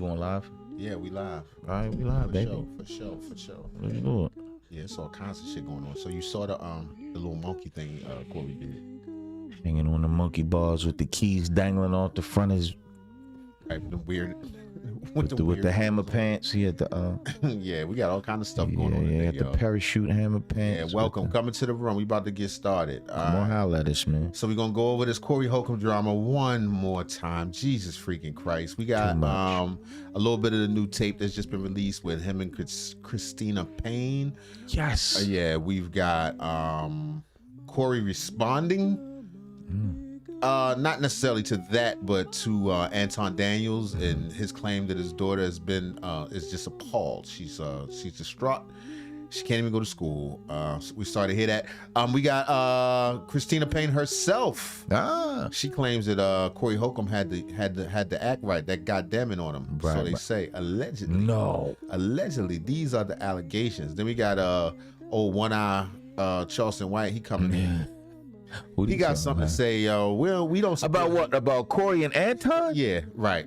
going live? Yeah, we live. All right, we live, baby. For sure. Let's do it. Yeah, it's all kinds of shit going on. So you saw the little monkey thing Corey did. Hanging on the monkey bars with the keys dangling off the front of his. Right, the weird. With the hammer pants. He had the. Yeah, we got all kind of stuff going on. Yeah, today, the parachute hammer pants. Yeah, welcome. Coming to the room. We about to get started. Come on, holla at us, man. So we're going to go over this Corey Holcomb drama one more time. Jesus freaking Christ. We got a little bit of the new tape that's just been released with him and Christina Payne. Yes. Yeah, we've got Corey responding. Not necessarily to that, but to Anton Daniels and his claim that his daughter has been is just appalled. She's distraught. She can't even go to school. So we started to hear that. We got Christina Payne herself. She claims that Corey Holcomb had to act right. That goddamn it on him. Right, so they say allegedly. No. Allegedly, these are the allegations. Then we got old one eye Charlston White. He coming in. He got something to say, we don't about what? About Corey and Anton? Yeah, right.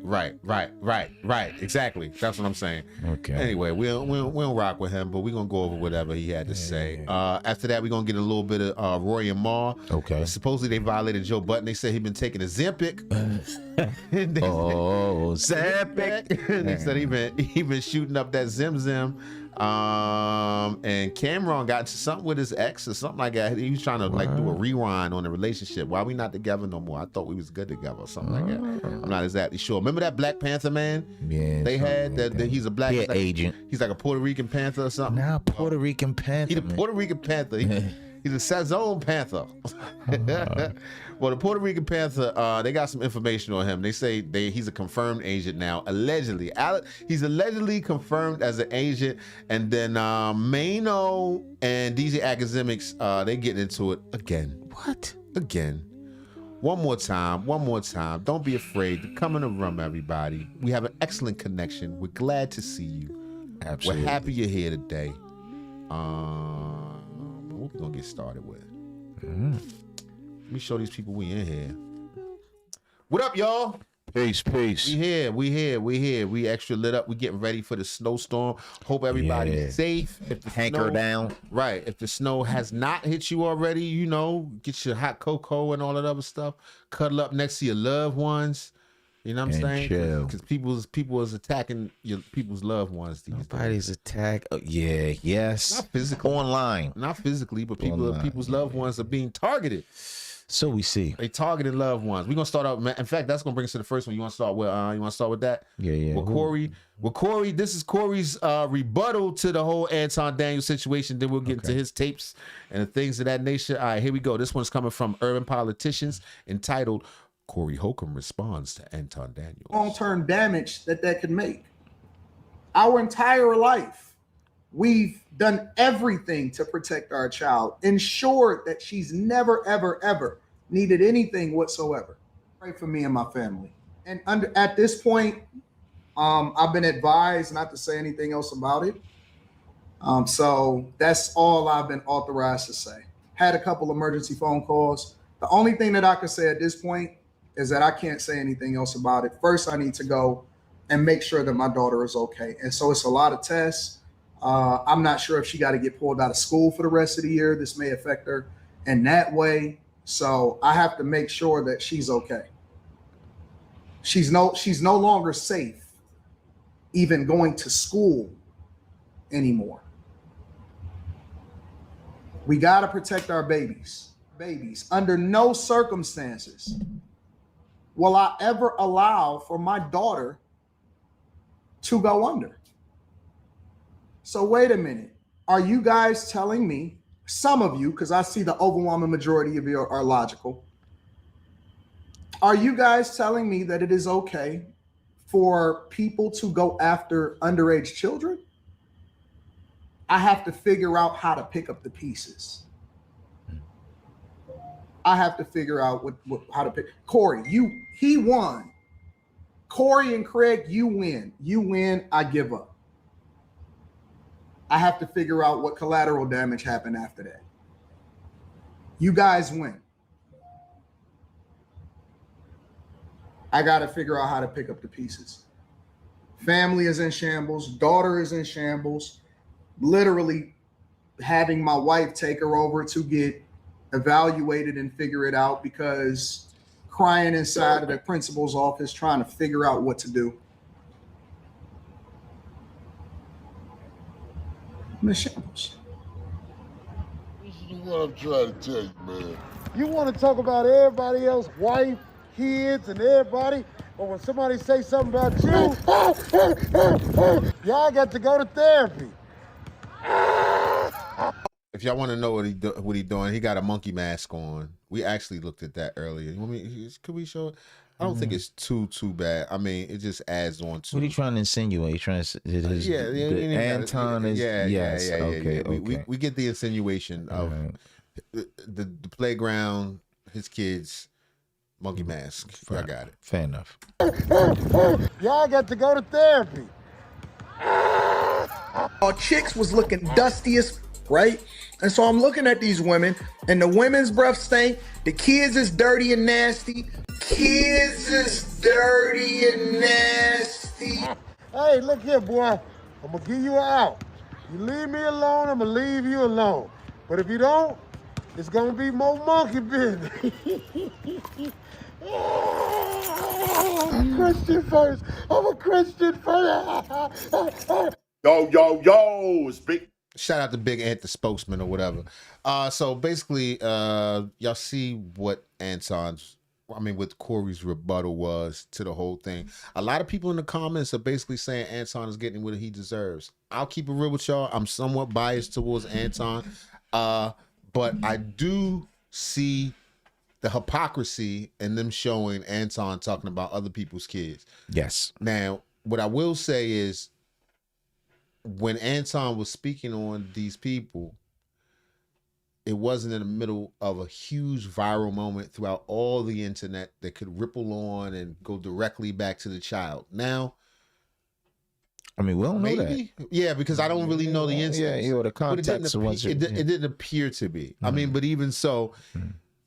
Exactly. That's what I'm saying. Okay. Anyway, we'll rock with him, but we're gonna go over whatever he had to say. After that, we're gonna get a little bit of Roy and Ma. Okay. Supposedly they violated Joe Budden. They said he'd been taking a Ozempic. Ozempic. They said he been shooting up that Zim. And Camron got into something with his ex or something like that. He was trying to like do a rewind on the relationship. Why we not together no more? I thought we was good together or something like that. I'm not exactly sure. Remember that Black Panther man? Yeah. They had that he's a black agent. He's like a Puerto Rican Panther or something. Now Puerto Rican Panther. He's a Puerto Rican Panther. He's a Sazone Panther. Well, the Puerto Rican Panther, they got some information on him. They say he's a confirmed agent now, allegedly. He's allegedly confirmed as an agent. And then Mano and DJ Academics, they getting into it again. What? Again. One more time. Don't be afraid to come in the room, everybody. We have an excellent connection. We're glad to see you. Absolutely. We're happy you're here today. What we gonna get started with? Let me show these people we in here. What up, y'all? Peace. We here. We extra lit up. We getting ready for the snowstorm. Hope everybody's safe. If the Hanker down. Right. If the snow has not hit you already, get your hot cocoa and all that other stuff. Cuddle up next to your loved ones. You know what I'm saying? Because people is attacking your people's loved ones these days. Nobody's attack. Yes. Not physically. Online. Not physically, but people's loved ones are being targeted. So we see. They targeted loved ones. We're gonna start out. In fact, that's gonna bring us to the first one. You want to start with that? Yeah. With Corey, this is Corey's rebuttal to the whole Anton Daniels situation. Then we'll get into his tapes and the things of that nature. All right, here we go. This one's coming from Urban Politicians, entitled "Corey Holcomb Responds to Anton Daniels." Long-term damage that could make. Our entire life, we've done everything to protect our child, ensured that she's never, ever, ever needed anything whatsoever. Pray for me and my family. And at this point, I've been advised not to say anything else about it. So that's all I've been authorized to say. Had a couple emergency phone calls. The only thing that I can say at this point is that I can't say anything else about it. First, I need to go and make sure that my daughter is okay. And so it's a lot of tests. I'm not sure if she got to get pulled out of school for the rest of the year. This may affect her in that way. So I have to make sure that she's okay. She's no longer safe even going to school anymore. We got to protect our babies. Under no circumstances will I ever allow for my daughter to go under. So wait a minute. Are you guys telling me, some of you, because I see the overwhelming majority of you are logical, are you guys telling me that it is okay for people to go after underage children? I have to figure out how to pick up the pieces. I have to figure out how to pick. Corey, he won. Corey and Craig, you win. You win, I give up. I have to figure out what collateral damage happened after that. You guys win. I got to figure out how to pick up the pieces. Family is in shambles. Daughter is in shambles. Literally having my wife take her over to get evaluated and figure it out because crying inside of the principal's office trying to figure out what to do. I'm in shambles. This is what I'm trying to tell you, man. You want to talk about everybody else, wife, kids, and everybody, but when somebody say something about you, y'all got to go to therapy. If y'all want to know what he doing, he got a monkey mask on. We actually looked at that earlier. You want me? Could we show it? I don't think it's too bad. I mean, it just adds on to. What are you trying to insinuate? You trying to Anton is yes. Okay. We get the insinuation of the playground, his kids, monkey mask. I got it. Fair enough. Y'all got to go to therapy. Our chicks was looking dusty as right? And so I'm looking at these women, and the women's breath stink. The kids is dirty and nasty. Kids is dirty and nasty. Hey, look here, boy. I'm gonna give you an out. You leave me alone, I'm gonna leave you alone. But if you don't, it's gonna be more monkey business. Christian first. I'm a Christian first. Yo, it's big. Shout out to Big Ant, the spokesman or whatever. So basically, y'all see what what Corey's rebuttal was to the whole thing. A lot of people in the comments are basically saying Anton is getting what he deserves. I'll keep it real with y'all. I'm somewhat biased towards Anton, but I do see the hypocrisy in them showing Anton talking about other people's kids. Yes. Now, what I will say is, when Anton was speaking on these people, it wasn't in the middle of a huge viral moment throughout all the internet that could ripple on and go directly back to the child. Now, I mean, we don't know that. Yeah, because I don't really know the instance. Yeah, the context. It didn't appear to be. I mean, but even so,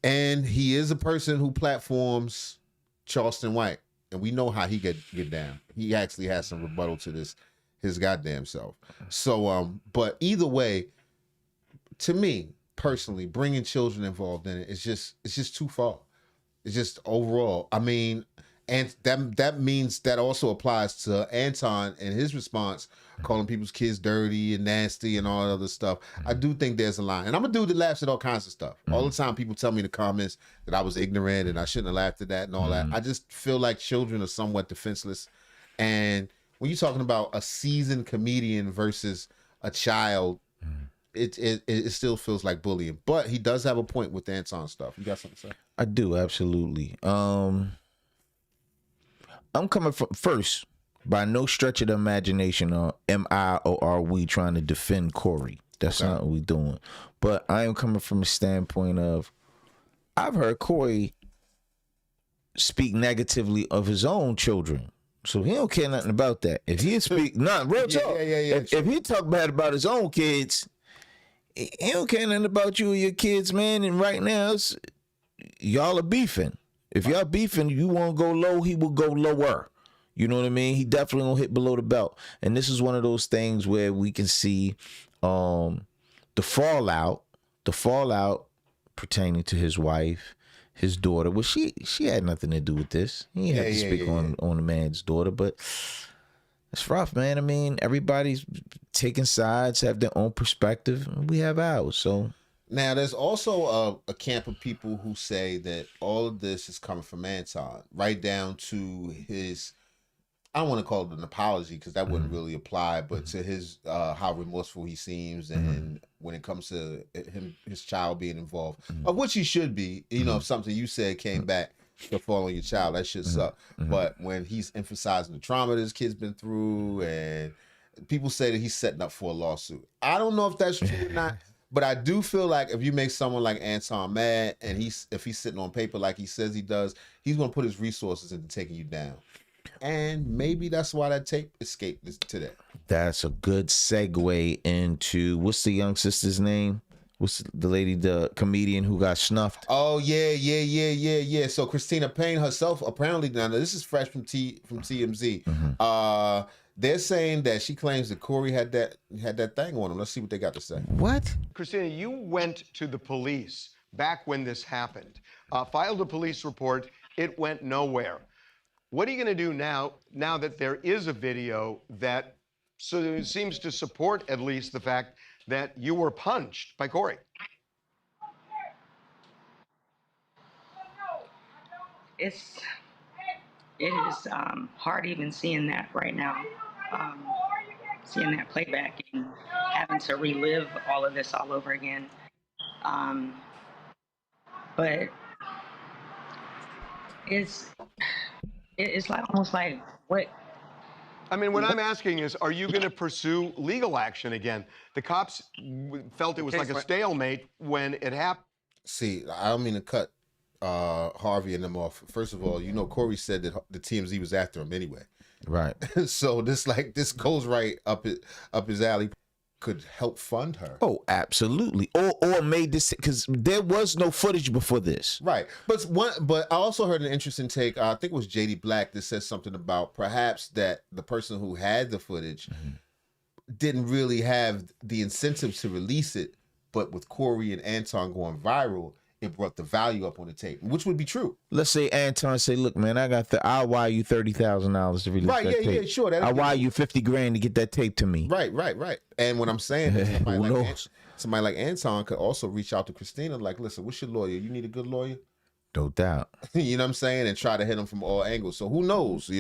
and he is a person who platforms Charleston White, and we know how he get down. He actually has some rebuttal to this. His goddamn self. So, but either way, to me personally, bringing children involved in it, it's just too far. It's just overall. I mean, and that means that also applies to Anton and his response, calling people's kids dirty and nasty and all that other stuff. I do think there's a line, and I'm a dude that laughs at all kinds of stuff. All the time, people tell me in the comments that I was ignorant and I shouldn't have laughed at that and all that. I just feel like children are somewhat defenseless, and when you're talking about a seasoned comedian versus a child, it still feels like bullying. But he does have a point with the Anton stuff. You got something to say? I do, absolutely. I'm coming from, first, by no stretch of the imagination, am I or are we trying to defend Corey? That's not what we're doing. But I am coming from a standpoint of, I've heard Corey speak negatively of his own children. So he don't care nothing about that. If he speak, real talk. If he talk bad about his own kids, he don't care nothing about you or your kids, man. And right now, y'all are beefing. If y'all beefing, you want to go low, he will go lower. You know what I mean? He definitely gonna hit below the belt. And this is one of those things where we can see the fallout pertaining to his wife, his daughter. Well, she had nothing to do with this. He had to speak on the man's daughter, but it's rough, man. I mean, everybody's taking sides, have their own perspective, and we have ours. So now there's also a camp of people who say that all of this is coming from Anton, right down to his, I don't want to call it an apology because that wouldn't really apply, but to his how remorseful he seems, and when it comes to his child being involved, of which he should be. You know, if something you said came back to fall on your child, that should suck. But when he's emphasizing the trauma that his kid's been through, and people say that he's setting up for a lawsuit, I don't know if that's true or not. But I do feel like if you make someone like Anton mad, and if he's sitting on paper like he says he does, he's going to put his resources into taking you down. And maybe that's why that tape escaped today. That's a good segue into, what's the young sister's name? What's the lady, the comedian who got snuffed? Oh, yeah. So Christina Payne herself, apparently, now this is fresh from TMZ. They're saying that she claims that Corey had that thing on him. Let's see what they got to say. What? Christina, you went to the police back when this happened, filed a police report. It went nowhere. What are you going to do now that there is a video that seems to support at least the fact that you were punched by Corey? It is hard even seeing that right now, seeing that playback and having to relive all of this all over again. But it's like almost like what. I mean, what I'm asking is, are you going to pursue legal action again? The cops felt it was like a stalemate when it happened. See, I don't mean to cut Harvey and them off. First of all, Corey said that the TMZ was after him anyway. Right. So this goes right up his alley. Could help fund her. Oh, absolutely. Or made this, because there was no footage before this. Right. But I also heard an interesting take. I think it was JD Black that said something about perhaps that the person who had the footage didn't really have the incentive to release it, but with Corey and Anton going viral, it brought the value up on the tape, which would be true. Let's say Anton say, "Look, man, I'll wire you $30,000 to release that tape. Yeah, sure. I'll wire you $50,000 to get that tape to me." Right. And what I'm saying is somebody like Anton could also reach out to Christina, like, "Listen, what's your lawyer? You need a good lawyer?" No doubt. You know what I'm saying? And try to hit him from all angles. So who knows?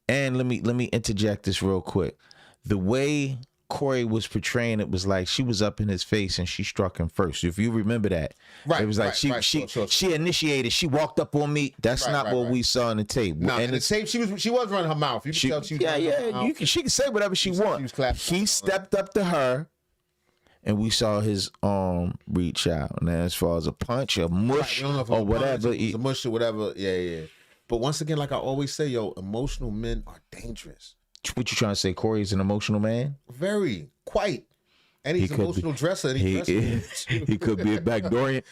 And let me interject this real quick. The way Corey was portraying it was like she was up in his face and she struck him first. If you remember that, right? It was like she initiated. She walked up on me. That's not what we saw in the tape. No, in the tape she was running her mouth. You can tell she was she can say whatever she wants. He stepped up to her, and we saw his arm reach out. And as far as a punch, a mush, or whatever, a mush or whatever, yeah. But once again, like I always say, emotional men are dangerous. What you trying to say? Corey's an emotional man? Very, quite. And he's an emotional dresser. And he could be a backdoorian.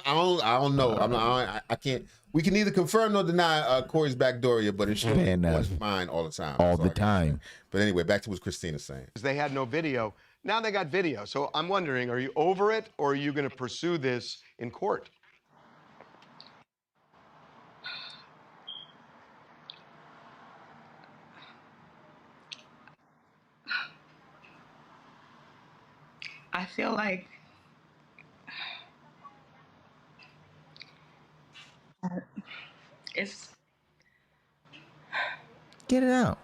I don't know. I can't. We can neither confirm nor deny Corey's backdooria, but it should be mine all the time. All the time. But anyway, back to what Christina's saying. They had no video. Now they got video. So I'm wondering, are you over it, or are you going to pursue this in court? I feel like it's. Get it out.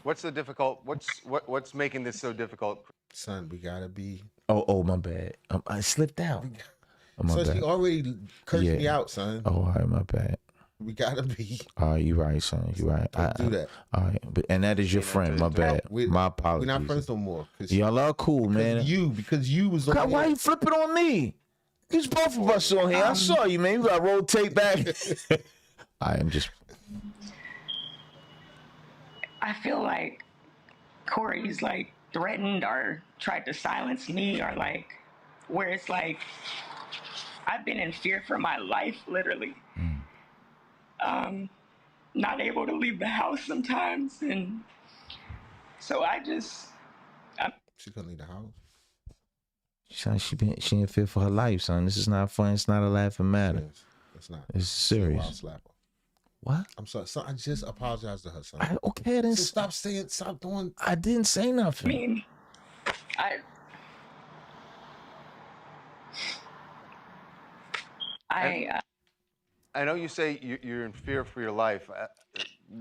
What's what's making this so difficult? Son, we gotta be. Oh, my bad. I slipped out. My bad. He already cursed me out, son. Oh, all right, my bad. We gotta be. All right, you're right, son. You're right. Don't do that. All right, and that is your friend. My bad. My apologies. We're not friends no more. Y'all are cool, man. Because you was on. Why you flipping on me? It's both of us on here. I saw you, man. You got to rotate back. I am just. I feel like Corey's like threatened or tried to silence me, or like where it's like I've been in fear for my life, literally. Not able to leave the house sometimes, and so she couldn't leave the house. Son, she in fear for her life, son. This is not fun. It's not a laughing matter. It's not. It's serious. I'll slap her. What? I'm sorry. Son, I just apologized to her, son. Okay, then stop doing. I didn't say nothing. I mean, I know you say you're in fear for your life.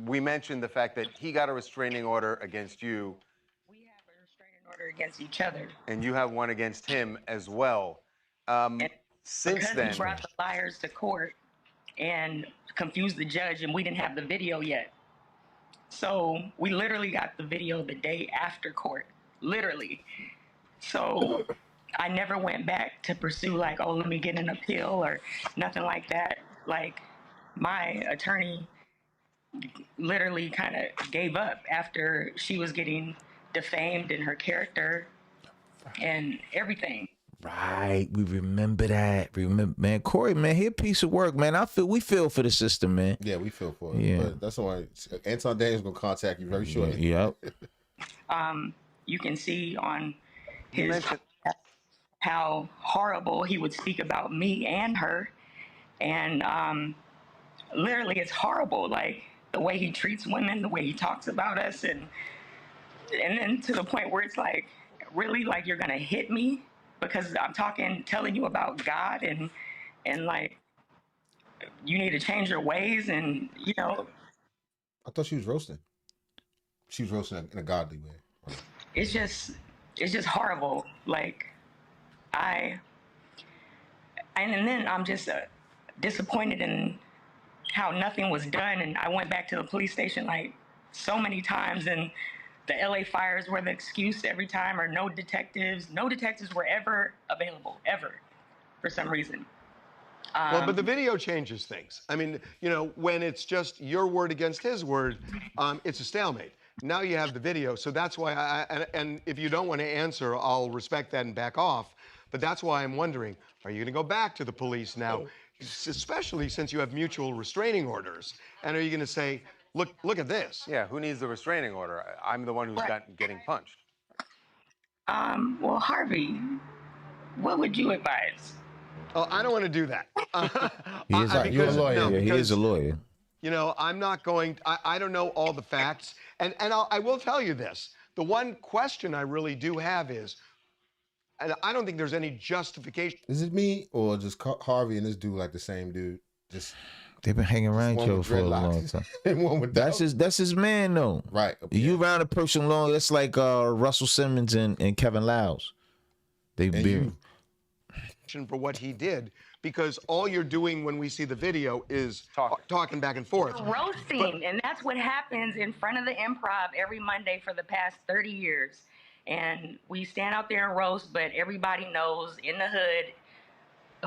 We mentioned the fact that he got a restraining order against you. We have a restraining order against each other. And you have one against him as well. Since then, he brought the liars to court and confused the judge, and we didn't have the video yet. So we literally got the video the day after court, literally. So I never went back to pursue like, oh, let me get an appeal or nothing like that. Like, my attorney literally kind of gave up after she was getting defamed in her character and everything. Right, we remember that. Man, Corey, man, he a piece of work, man. We feel for the system, man. Yeah, we feel for it. Yeah. But that's why Anton Daniels gonna contact you very shortly. Yep. You can see on his how horrible he would speak about me and her, and literally, it's horrible. Like the way he treats women, the way he talks about us, and then to the point where it's like, really, like you're gonna hit me because I'm telling you about God, and like you need to change your ways, and you know. I thought she was roasting. She was roasting in a godly way. It's just horrible. Like and then I'm just disappointed in how nothing was done. And I went back to the police station like so many times, and the LA fires were the excuse every time, or no detectives were ever available, ever, for some reason. Well, but the video changes things. I mean, you know, when it's just your word against his word, it's a stalemate. Now you have the video, so that's why and if you don't want to answer, I'll respect that and back off. But that's why I'm wondering, are you going to go back to the police now, especially since you have mutual restraining orders? And are you going to say, look at this? Yeah, who needs the restraining order? I'm the one who's getting punched. Well, Harvey, what would you advise? Oh, I don't want to do that. You're a lawyer. Yeah, he is a lawyer. You know, I'm not going. I don't know all the facts, and I will tell you this: the one question I really do have is, and I don't think there's any justification. Is it me or just Harvey and this dude like the same dude? Just they've been hanging around each other for a long time. And one with that's his man though. Right. You around a person long. That's like Russell Simmons and Kevin Lyles. They've been for what he did, because all you're doing when we see the video is talking back and forth. Roasting, and that's what happens in front of the Improv every Monday for the past 30 years. And we stand out there and roast, but everybody knows in the hood,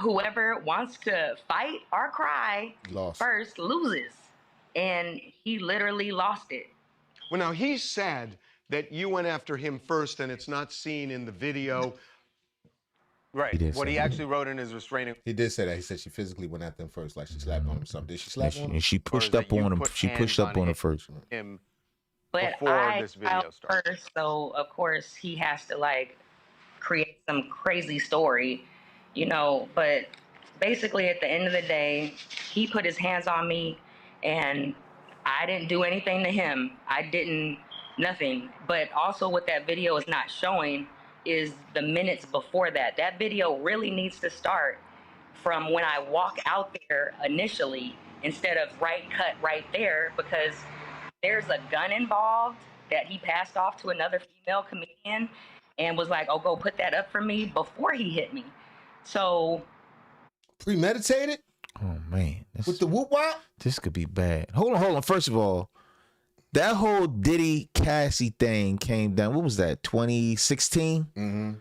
whoever wants to fight or cry first loses. And he literally lost it. Well, now he said that you went after him first, and it's not seen in the video. Right. What he actually wrote in his restraining. He did say that. He said she physically went at them first, like she slapped on him. Something. Did she slap on him? And she pushed up on him. She pushed up on him first. But before this video started. First, so of course he has to like create some crazy story, you know. But basically, at the end of the day, he put his hands on me, and I didn't do anything to him. Nothing. But also, what that video is not showing is the minutes before that. That video really needs to start from when I walk out there initially, instead of cut right there, because there's a gun involved that he passed off to another female comedian and was like, oh, go put that up for me before he hit me. So. Premeditated? Oh, man. With the whoop wop? This could be bad. Hold on. First of all, that whole Diddy Cassie thing came down. What was that? 2016. Mm-hmm.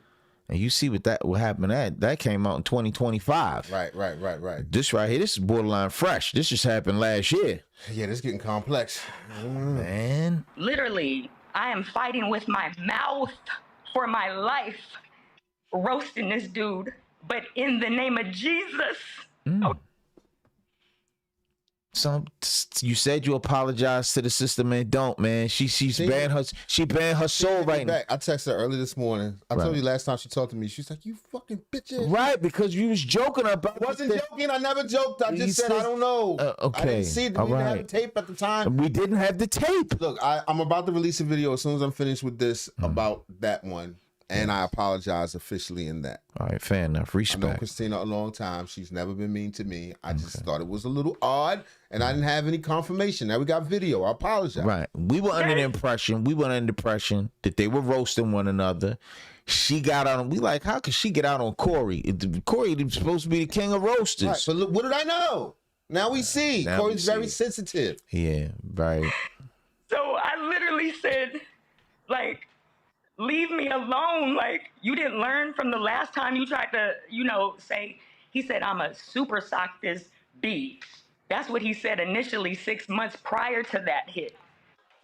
And you see what happened. That came out in 2025. Right. This right here, this is borderline fresh. This just happened last year. Yeah, this is getting complex. Man. Literally, I am fighting with my mouth for my life, roasting this dude. But in the name of Jesus. So you said you apologize to the sister, man. Don't, man. She banned her soul right now. I texted her early this morning. I told you last time she talked to me. She's like, "You fucking bitches." Right, because you was joking about. I wasn't joking. I never joked. I just said I don't know. Okay. I didn't see it. We didn't have the tape at the time. We didn't have the tape. Look, I'm about to release a video as soon as I'm finished with this about that one. And I apologize officially in that. All right, fair enough. Respect. I know Christina a long time. She's never been mean to me. I just thought it was a little odd, and I didn't have any confirmation. Now we got video. I apologize. Right. We were under the impression that they were roasting one another. She got on. We like, how could she get out on Corey? Corey was supposed to be the king of roasters. Right. But look, what did I know? Now we see. Corey's very sensitive. Yeah, right. So I literally said, like, leave me alone. Like, you didn't learn from the last time you tried to, say. He said, I'm a super sock this B. That's what he said initially 6 months prior to that hit.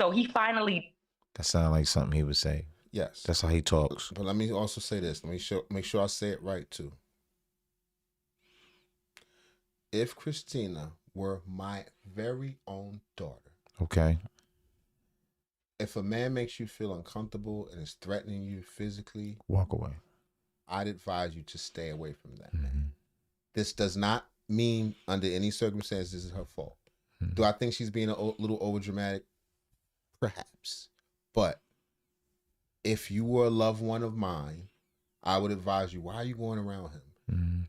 So he finally. That sounded like something he would say. Yes. That's how he talks. But let me also say this. Let me make sure I say it right too. If Christina were my very own daughter, Okay. if a man makes you feel uncomfortable and is threatening you physically, Walk away. I'd advise you to stay away from that man. This does not mean under any circumstances this is her fault. Do I think she's being a little overdramatic? Perhaps. But if you were a loved one of mine, I would advise you, why are you going around him?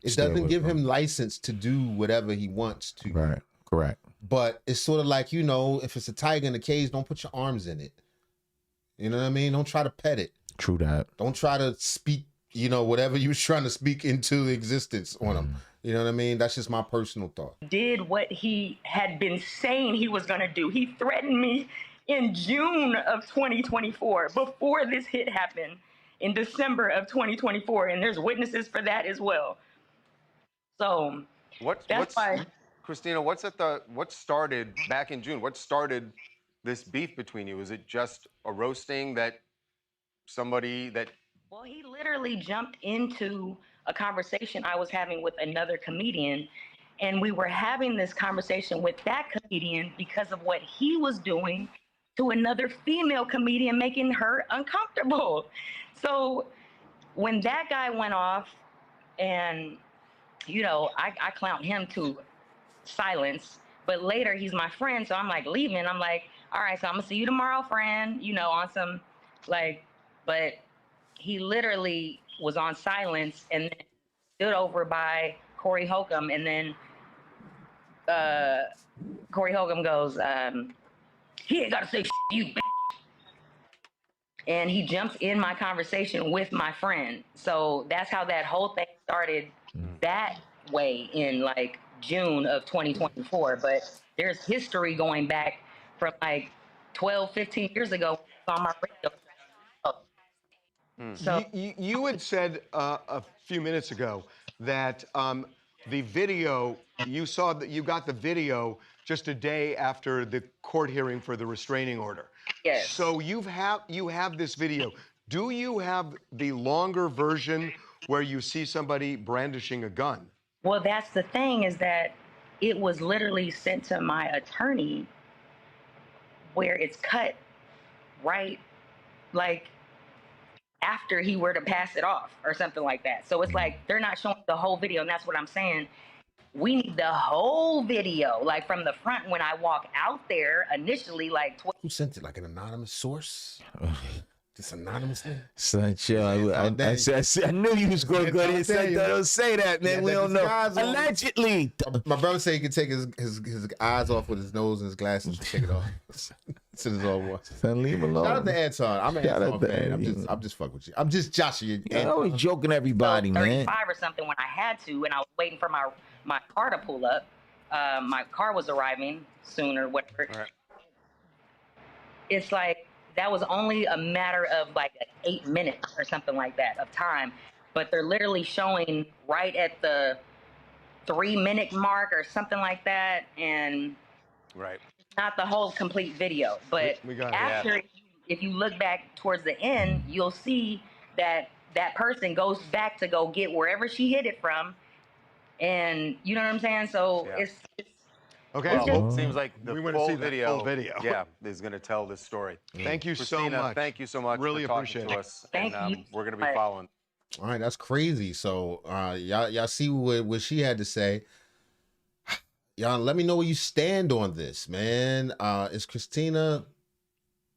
It Stay doesn't away give from him license to do whatever he wants to. Right. Correct. But it's sort of like, you know, if it's a tiger in a cage, don't put your arms in it. You know what I mean? Don't try to pet it. True that. Don't try to speak, you know, whatever you was trying to speak into existence on him. You know what I mean? That's just my personal thought. Did what he had been saying he was going to do. He threatened me in June of 2024, before this hit happened, in December of 2024, and there's witnesses for that as well. So that's why. Christina, what started back in June? What started this beef between you? Is it just a roasting that somebody that? Well, he literally jumped into a conversation I was having with another comedian, and we were having this conversation with that comedian because of what he was doing to another female comedian, making her uncomfortable. So when that guy went off, and, you know, I clown him to silence, but later he's my friend, so I'm like leaving. I'm like, all right, so I'm gonna see you tomorrow, friend, you know, on some, like, but he literally was on silence and then stood over by Corey Holcomb, and then Corey Holcomb goes, he ain't gotta say you, bitch. And he jumps in my conversation with my friend. So that's how that whole thing started that way in like June of 2024. But there's history going back from like 12, 15 years ago on my radio. So You had said a few minutes ago that the video, you saw that you got the video just a day after the court hearing for the restraining order. Yes. So you have this video. Do you have the longer version where you see somebody brandishing a gun? Well, that's the thing, is that it was literally sent to my attorney where it's cut right, like, after he were to pass it off or something like that. So it's like they're not showing the whole video, and that's what I'm saying. We need the whole video, like from the front when I walk out there initially, like. Who sent it? Like an anonymous source? Just anonymous thing? Son, chill. I knew you was going to go and say that. Don't say that, man. We don't know. Allegedly. My brother said he could take his eyes off with his nose and his glasses and take it off. It's all one. Son, leave him alone. Shout out to Anton. I'm an Anton fan. I'm just fucking with you. I'm just joshing you. I always joking everybody, man. 35 or something when I had to, and I was waiting for my car to pull up. My car was arriving soon or whatever. Right. It's like that was only a matter of like 8 minutes or something like that of time, but they're literally showing right at the 3-minute mark or something like that, and not the whole complete video. But after, if you look back towards the end, you'll see that that person goes back to go get wherever she hit it from. And you know what I'm saying? So it's okay. Well, it seems like the full video, is going to tell this story. Thank you Christina, so much. Thank you so much. Really for appreciate talking it. To us, Thank and, you. We're going to be following. All right, that's crazy. So y'all see what she had to say. Y'all let me know where you stand on this, man. Is Christina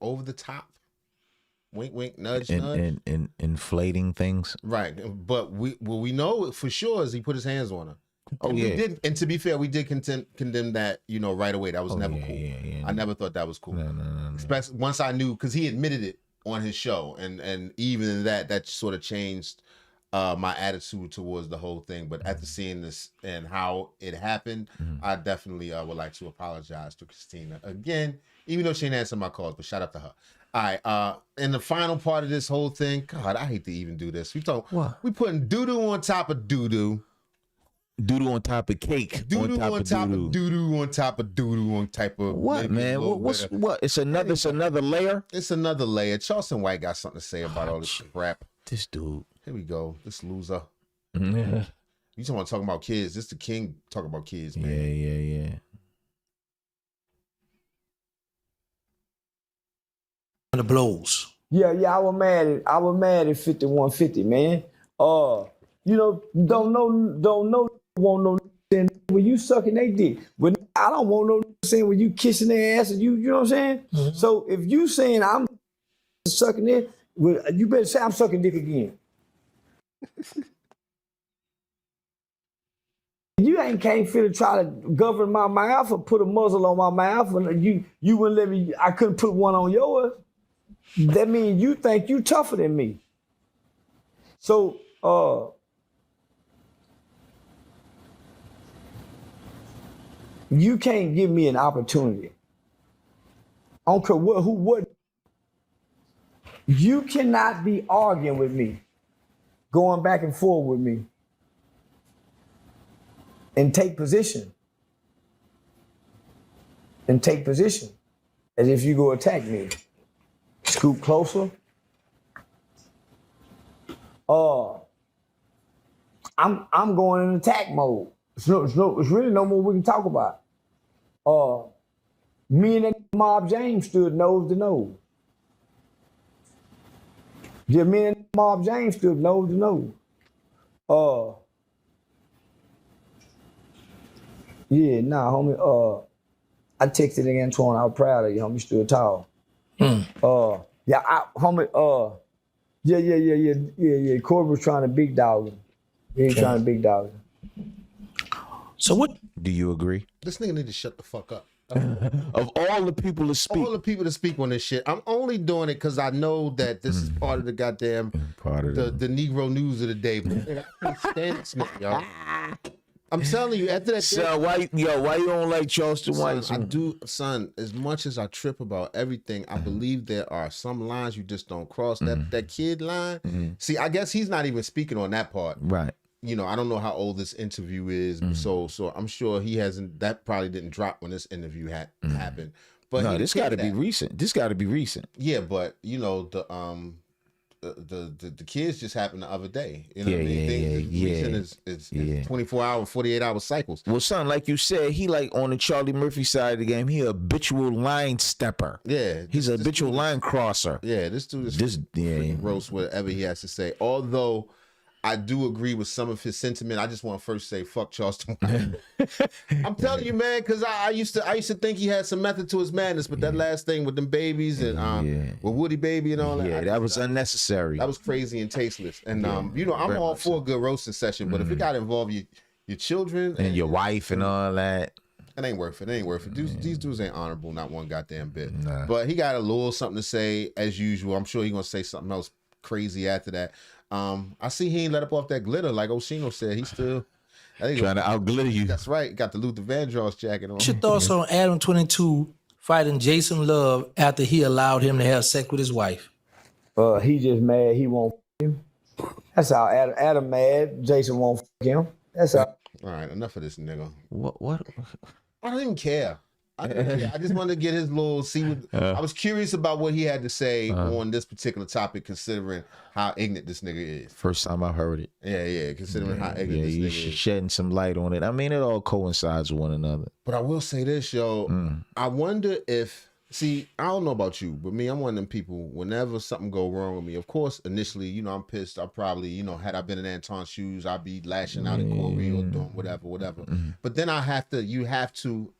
over the top? Wink, wink, nudge, nudge. And inflating things. Right, but we know for sure is he put his hands on her. Oh, and yeah. We did, and to be fair, we did condemn that, you know, right away. That was never cool. Yeah. I never thought that was cool. No. Especially once I knew, because he admitted it on his show, and even in that sort of changed my attitude towards the whole thing. But after seeing this and how it happened, I definitely would like to apologize to Christina again, even though she didn't answer my calls. But shout out to her. All right, in the final part of this whole thing, God, I hate to even do this. We putting doo-doo on top of doo-doo. Doodoo on top of cake. Doodoo on top of doodoo on top of doodoo on type of. What, man? What? It's another layer? It's another layer. Charleston White got something to say about all this crap. This dude. Here we go. This loser. Yeah. You talking about kids. This the king talking about kids, man. Yeah. The blows. Yeah, I was mad at 5150, man. Don't know want no saying when you sucking their dick. When I don't want no saying when you kissing their ass and you know what I'm saying? Mm-hmm. So if you saying I'm sucking it, well, you better say I'm sucking dick again. You can't feel to try to govern my mouth or put a muzzle on my mouth and you wouldn't let me, I couldn't put one on yours. That means you think you tougher than me. So you can't give me an opportunity. I don't care what. You cannot be arguing with me, going back and forth with me, and take position. As if you go attack me. Scoot closer. I'm going in attack mode. It's really no more we can talk about. Me and that Mob James stood nose to nose. Yeah, me and that Mob James stood nose to nose. Yeah, nah, homie. I texted Antoine. I was proud of you, homie. You stood tall. Yeah. Corey was trying to big dog him. He ain't trying to big dog him. So what? Do you agree? This nigga need to shut the fuck up. Of all the people to speak. All the people to speak on this shit. I'm only doing it because I know that this is part of the goddamn the Negro news of the day. But I can't stand this nigga, y'all. I'm telling you, after that. So why you don't like Charleston White? I do, son. As much as I trip about everything, I believe there are some lines you just don't cross. That kid line. See, I guess he's not even speaking on that part. Right. You know, I don't know how old this interview is, so I'm sure he hasn't. That probably didn't drop when this interview happened. But no, this got to be recent. This got to be recent. Yeah, but you know the kids just happened the other day. You know what I mean? Recent is 24 hour, 48 hour cycles. Well, son, like you said, he like on the Charlie Murphy side of the game. He a habitual line stepper. Yeah, he's a habitual line crosser. Yeah, this dude is freaking gross. Whatever he has to say, although. I do agree with some of his sentiment. I just want to first say, fuck Charleston. I'm telling you, man, because I used to think he had some method to his madness, but that last thing with them babies and with Woody Baby and all that. Yeah, that was unnecessary. That was crazy and tasteless. And you know, I'm all for a good roasting session, but if it got to involve your children and your wife and all that. It ain't worth it. These dudes ain't honorable, not one goddamn bit. Nah. But he got a little something to say as usual. I'm sure he's gonna say something else crazy after that. I see he ain't let up off that glitter like Oshino said. He's still trying to outglitter you. That's right. Got the Luther Vandross jacket on. What's your thoughts on Adam 22 fighting Jason Love after he allowed him to have sex with his wife? He just mad he won't f him. That's how Adam mad. Jason won't f him. That's how. All right, enough of this nigga. What? I don't even care. I just wanted to get his little I was curious about what he had to say on this particular topic, considering how ignorant this nigga is. First time I heard it. Yeah, considering how ignorant this nigga is. Shedding some light on it. I mean, it all coincides with one another. But I will say this, yo. I wonder if, see, I don't know about you, but me, I'm one of them people, whenever something go wrong with me, of course, initially, you know, I'm pissed. I probably, you know, had I been in Anton's shoes, I'd be lashing out at Corey or doing whatever. But then you have to,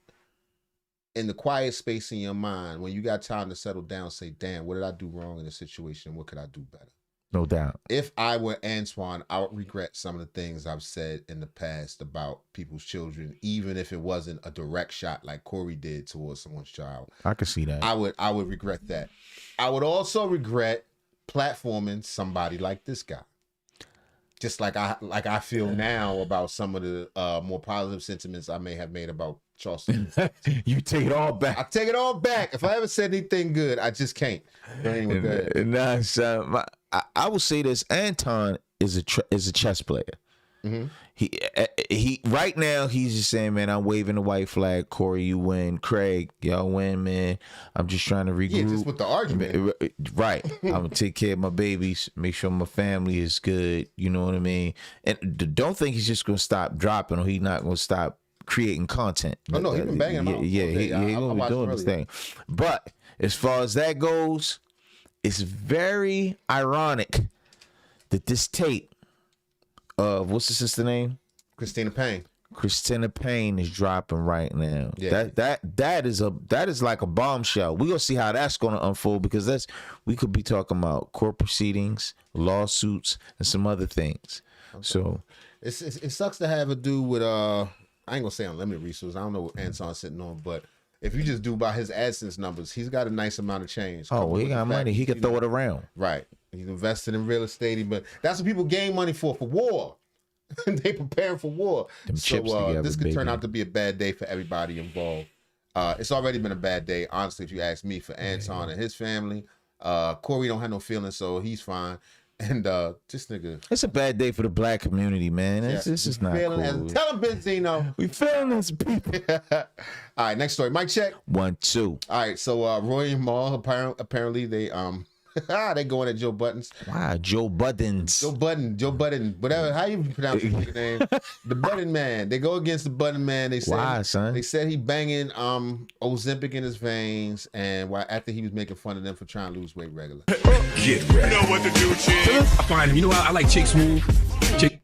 in the quiet space in your mind, when you got time to settle down, say, damn, what did I do wrong in this situation? What could I do better? No doubt. If I were Antoine, I would regret some of the things I've said in the past about people's children, even if it wasn't a direct shot like Corey did towards someone's child. I could see that. I would regret that. I would also regret platforming somebody like this guy. Just like I feel now about some of the more positive sentiments I may have made about Charleston. You take it all back. I take it all back. If I ever said anything good, I just can't. Anyway, go ahead. Nah, son, I would say this: Anton is a chess player. he right now he's just saying, man, I'm waving the white flag. Corey, you win. Craig, y'all win, man. I'm just trying to regroup. Yeah, just with the argument. Right. I'm gonna take care of my babies, make sure my family is good. You know what I mean? And don't think he's just gonna stop dropping, or he's not gonna stop creating content. Oh no, he's been banging them out. Yeah, he's gonna be doing this thing. But as far as that goes, it's very ironic that this tape of what's the sister name? Christina Payne. Christina Payne is dropping right now. Yeah. That is like a bombshell. We're gonna see how that's gonna unfold, because we could be talking about court proceedings, lawsuits, and some other things. Okay. So it sucks to have a dude with I ain't gonna say unlimited resources. I don't know what Anton's sitting on, but if you just do by his AdSense numbers, he's got a nice amount of change. Oh, well, he got money. He could throw it around. Right. He's invested in real estate, but that's what people gain money for war. They preparing for war. Them chips together, this could baby. turn out to be a bad day for everybody involved. It's already been a bad day, honestly, if you ask me, for Anton and his family. Corey don't have no feelings, so he's fine. And this nigga, it's a bad day for the black community, man. This is not cool. Tell him, Benzino. We feeling this, people. All right, next story. Mic check. 1, 2. All right, so Roy and Maul apparently they they going at Joe Budden's. Wow, Joe Budden, whatever. How you pronounce his name? The Budden man. They go against the Budden man. They said son? They said he banging Ozempic in his veins, and after he was making fun of them for trying to lose weight regular. Get ready. You know what to do, Chick. I find him. You know I like Chick Smooth.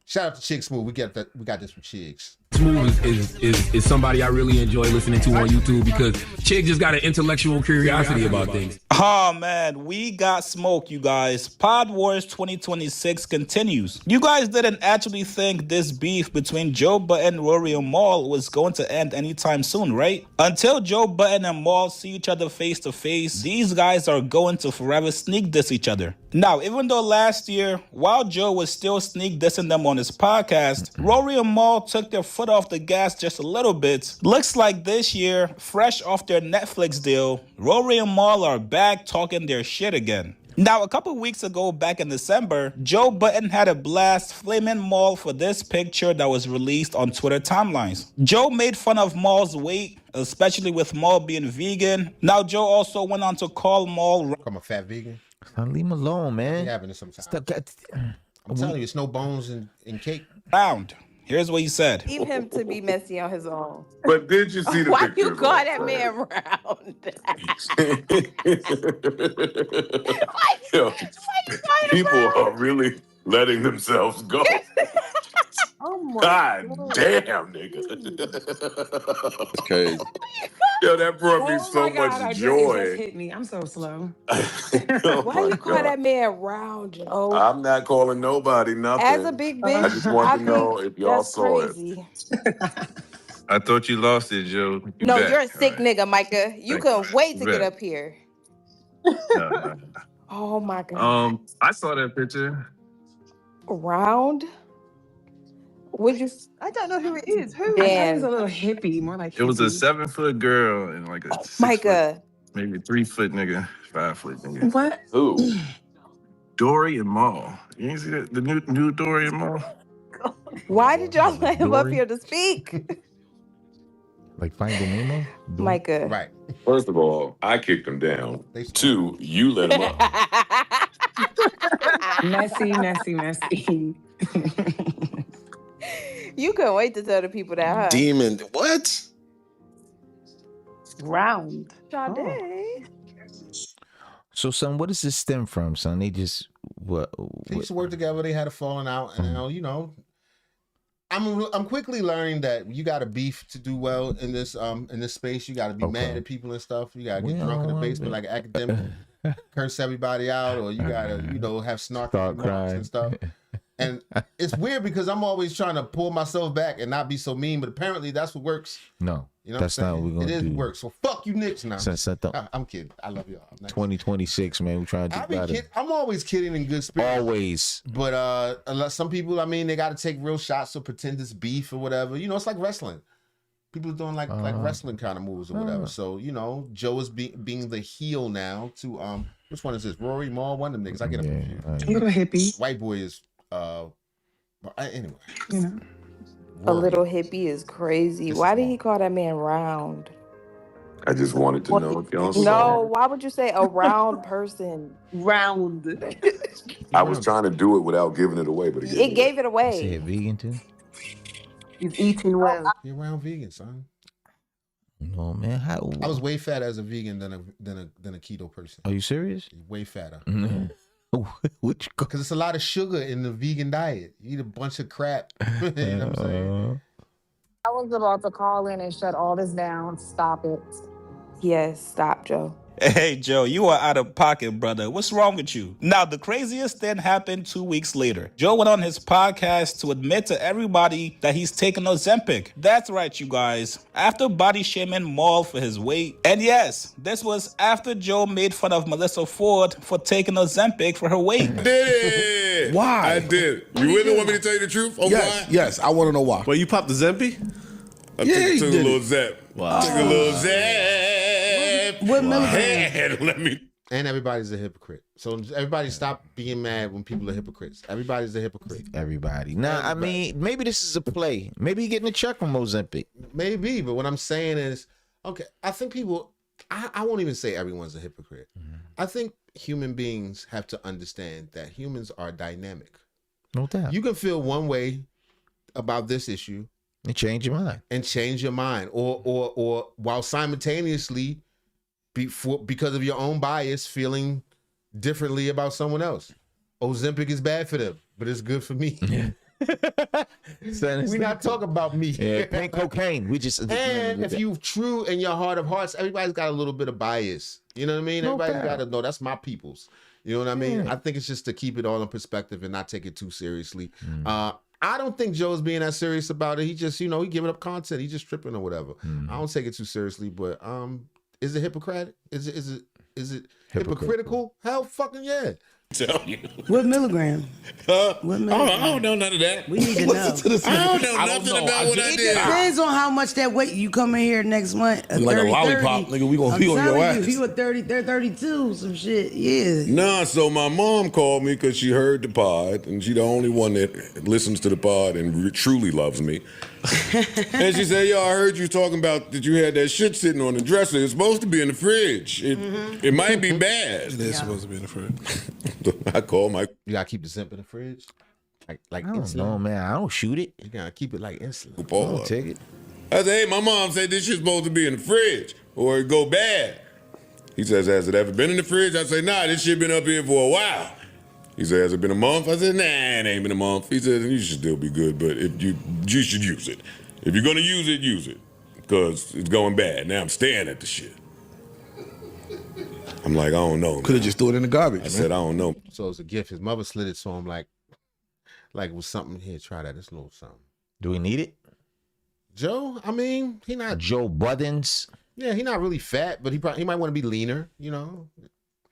Shout out to Chick Smooth. We got this from Chicks. Smooth is somebody I really enjoy listening to on YouTube, because Chick just got an intellectual curiosity about things. Oh man, we got smoke, you guys. Pod Wars 2026 continues. You guys didn't actually think this beef between Joe Budden, Rory, and Maul was going to end anytime soon, right? Until Joe Budden and Maul see each other face to face, these guys are going to forever sneak diss each other. Now, even though last year, while Joe was still sneak dissing them on his podcast, Rory and Maul took their foot off the gas just a little bit. Looks like this year, fresh off their Netflix deal, Rory and Maul are back talking their shit again. Now, a couple weeks ago, back in December, Joe Budden had a blast flaming Maul for this picture that was released on Twitter timelines. Joe made fun of Maul's weight, especially with Maul being vegan. Now, Joe also went on to call Maul... I'm a fat vegan. Leave him alone, man. It happens sometimes. I'm telling you, it's no bones in cake. Round. Here's what he said. Leave him to be messy on his own. But did you see the Why picture? you call that man round? Yo, people are really letting themselves go. Oh my God damn, nigga. Okay. Yo, that brought me so much joy. It just hit me. I'm so slow. Why you call that man round, Joe? I'm not calling nobody nothing. As a big bitch, I just want to know if y'all saw crazy. I thought you lost it, Joe. No, you're a sick nigga, Micah. You couldn't wait to get up here. Oh my God. I saw that picture. Round? Would you? I don't know who it is. Who? Damn. I thought it was a little hippie, more like hippie. It was a 7-foot girl and like a 6 Micah. foot, maybe 3-foot nigga, 5-foot nigga. What? Who? Dory and Maul. You ain't see that? The new Dory and Maul? Why did y'all let him up here to speak? Like Finding Nemo? Micah. Right. First of all, I kicked him down. 2, you let him up. Messy. You couldn't wait to tell the people that, huh? Demon. What? Round. Sade. So, son, what does this stem from, son? They just They used to work together. They had a falling out, and now, you know, I'm quickly learning that you got to beef to do well in this space. You got to be mad at people and stuff. You got to get drunk in the basement like an academic, curse everybody out, or you got to, you know, have snarky remarks and stuff. And it's weird because I'm always trying to pull myself back and not be so mean, but apparently that's what works. No, you know that's not what we're going to do. It is work. So fuck you, Knicks now. I'm kidding. I love y'all. 2026, man. We're trying to do better. I'm always kidding in good spirits. Always. But some people, I mean, they got to take real shots or pretend it's beef or whatever. You know, it's like wrestling. People are doing like wrestling kind of moves or whatever. So, you know, Joe is being the heel now to, which one is this? Rory, Maul, one of them niggas. I get them confused. Little hippie. White boy is, anyway. You know. A little hippie is crazy. Why did he call that man round? I just wanted to know if y'all saw. No, why would you say a round person? Round. I was trying to do it without giving it away, but It gave it Say away. vegan too? He's eating well. You're around vegan, son. No, man. How? I was way fatter as a vegan than a keto person. Are you serious? Way fatter. Which? Because it's a lot of sugar in the vegan diet. You eat a bunch of crap. You know what I'm saying? I was about to call in and shut all this down. Stop it. Yes, stop, Joe. Hey, Joe, you are out of pocket, brother. What's wrong with you? Now, the craziest thing happened 2 weeks later. Joe went on his podcast to admit to everybody that he's taken Ozempic. That's right, you guys. After body shaming Maul for his weight. And yes, this was after Joe made fun of Melissa Ford for taking Ozempic for her weight. I did it. Why? I did. You really want me to tell you the truth? Oh, Yes, why? yes. I want to know why. Well, you popped the Zempi? I took a little zap. Wow. Took a little zap. What milligram? Let me. And everybody's a hypocrite. So everybody stop being mad when people are hypocrites. Everybody's a hypocrite. Everybody. Nah, I mean, maybe this is a play. Maybe you're getting a check from Ozempic. Maybe, but what I'm saying is, okay, I think people, I won't even say everyone's a hypocrite. I think human beings have to understand that humans are dynamic. No doubt. You can feel one way about this issue and change your mind. Or while simultaneously because of your own bias feeling differently about someone else. Ozempic is bad for them, but it's good for me. We're not talking about me. Yeah, pink cocaine. We just and if you true in your heart of hearts, everybody's got a little bit of bias. You know what I mean? No Everybody's doubt. got to know that's my people's. You know what I mean? Yeah. I think it's just to keep it all in perspective and not take it too seriously. I don't think Joe's being that serious about it. He just, he giving up content. He just tripping or whatever. I don't take it too seriously, but is it hypocritic? Is it hypocritical? Hell fucking yeah. Tell you. What milligram? What milligram? I don't know none of that. We need to know. I don't know nothing about what I It did. depends on how much that weight you come in here next month. Like a 30, lollipop, 30. nigga, we gonna be on your ass. If you were 30, they're 32, some shit. Yeah. Nah, so my mom called me because she heard the pod, and she the only one that listens to the pod and truly loves me. And she said, yo, I heard you talking about that you had that shit sitting on the dresser. It's supposed to be in the fridge. It might be bad. It is supposed to be in the fridge. I called my... You gotta keep the Zemp in the fridge? Like I don't insulin? know, man. I don't shoot it. You gotta keep it like insulin. Paul. I'll take it. I said, hey, my mom said this shit's supposed to be in the fridge or it go bad. He says, has it ever been in the fridge? I say, nah, this shit been up here for a while. He said, has it been a month? I said, nah, it ain't been a month. He said, you should still be good, but if you should use it. If you're gonna use it, because it's going bad. Now I'm staring at the shit. I'm like, I don't know. Could have just threw it in the garbage. I said, I don't know. So it's a gift. His mother slid it to him like it was something. Here, try that. It's a little something. Do we need it? Joe, I mean, he not Joe Buddens. Yeah, he not really fat, but he might want to be leaner, No,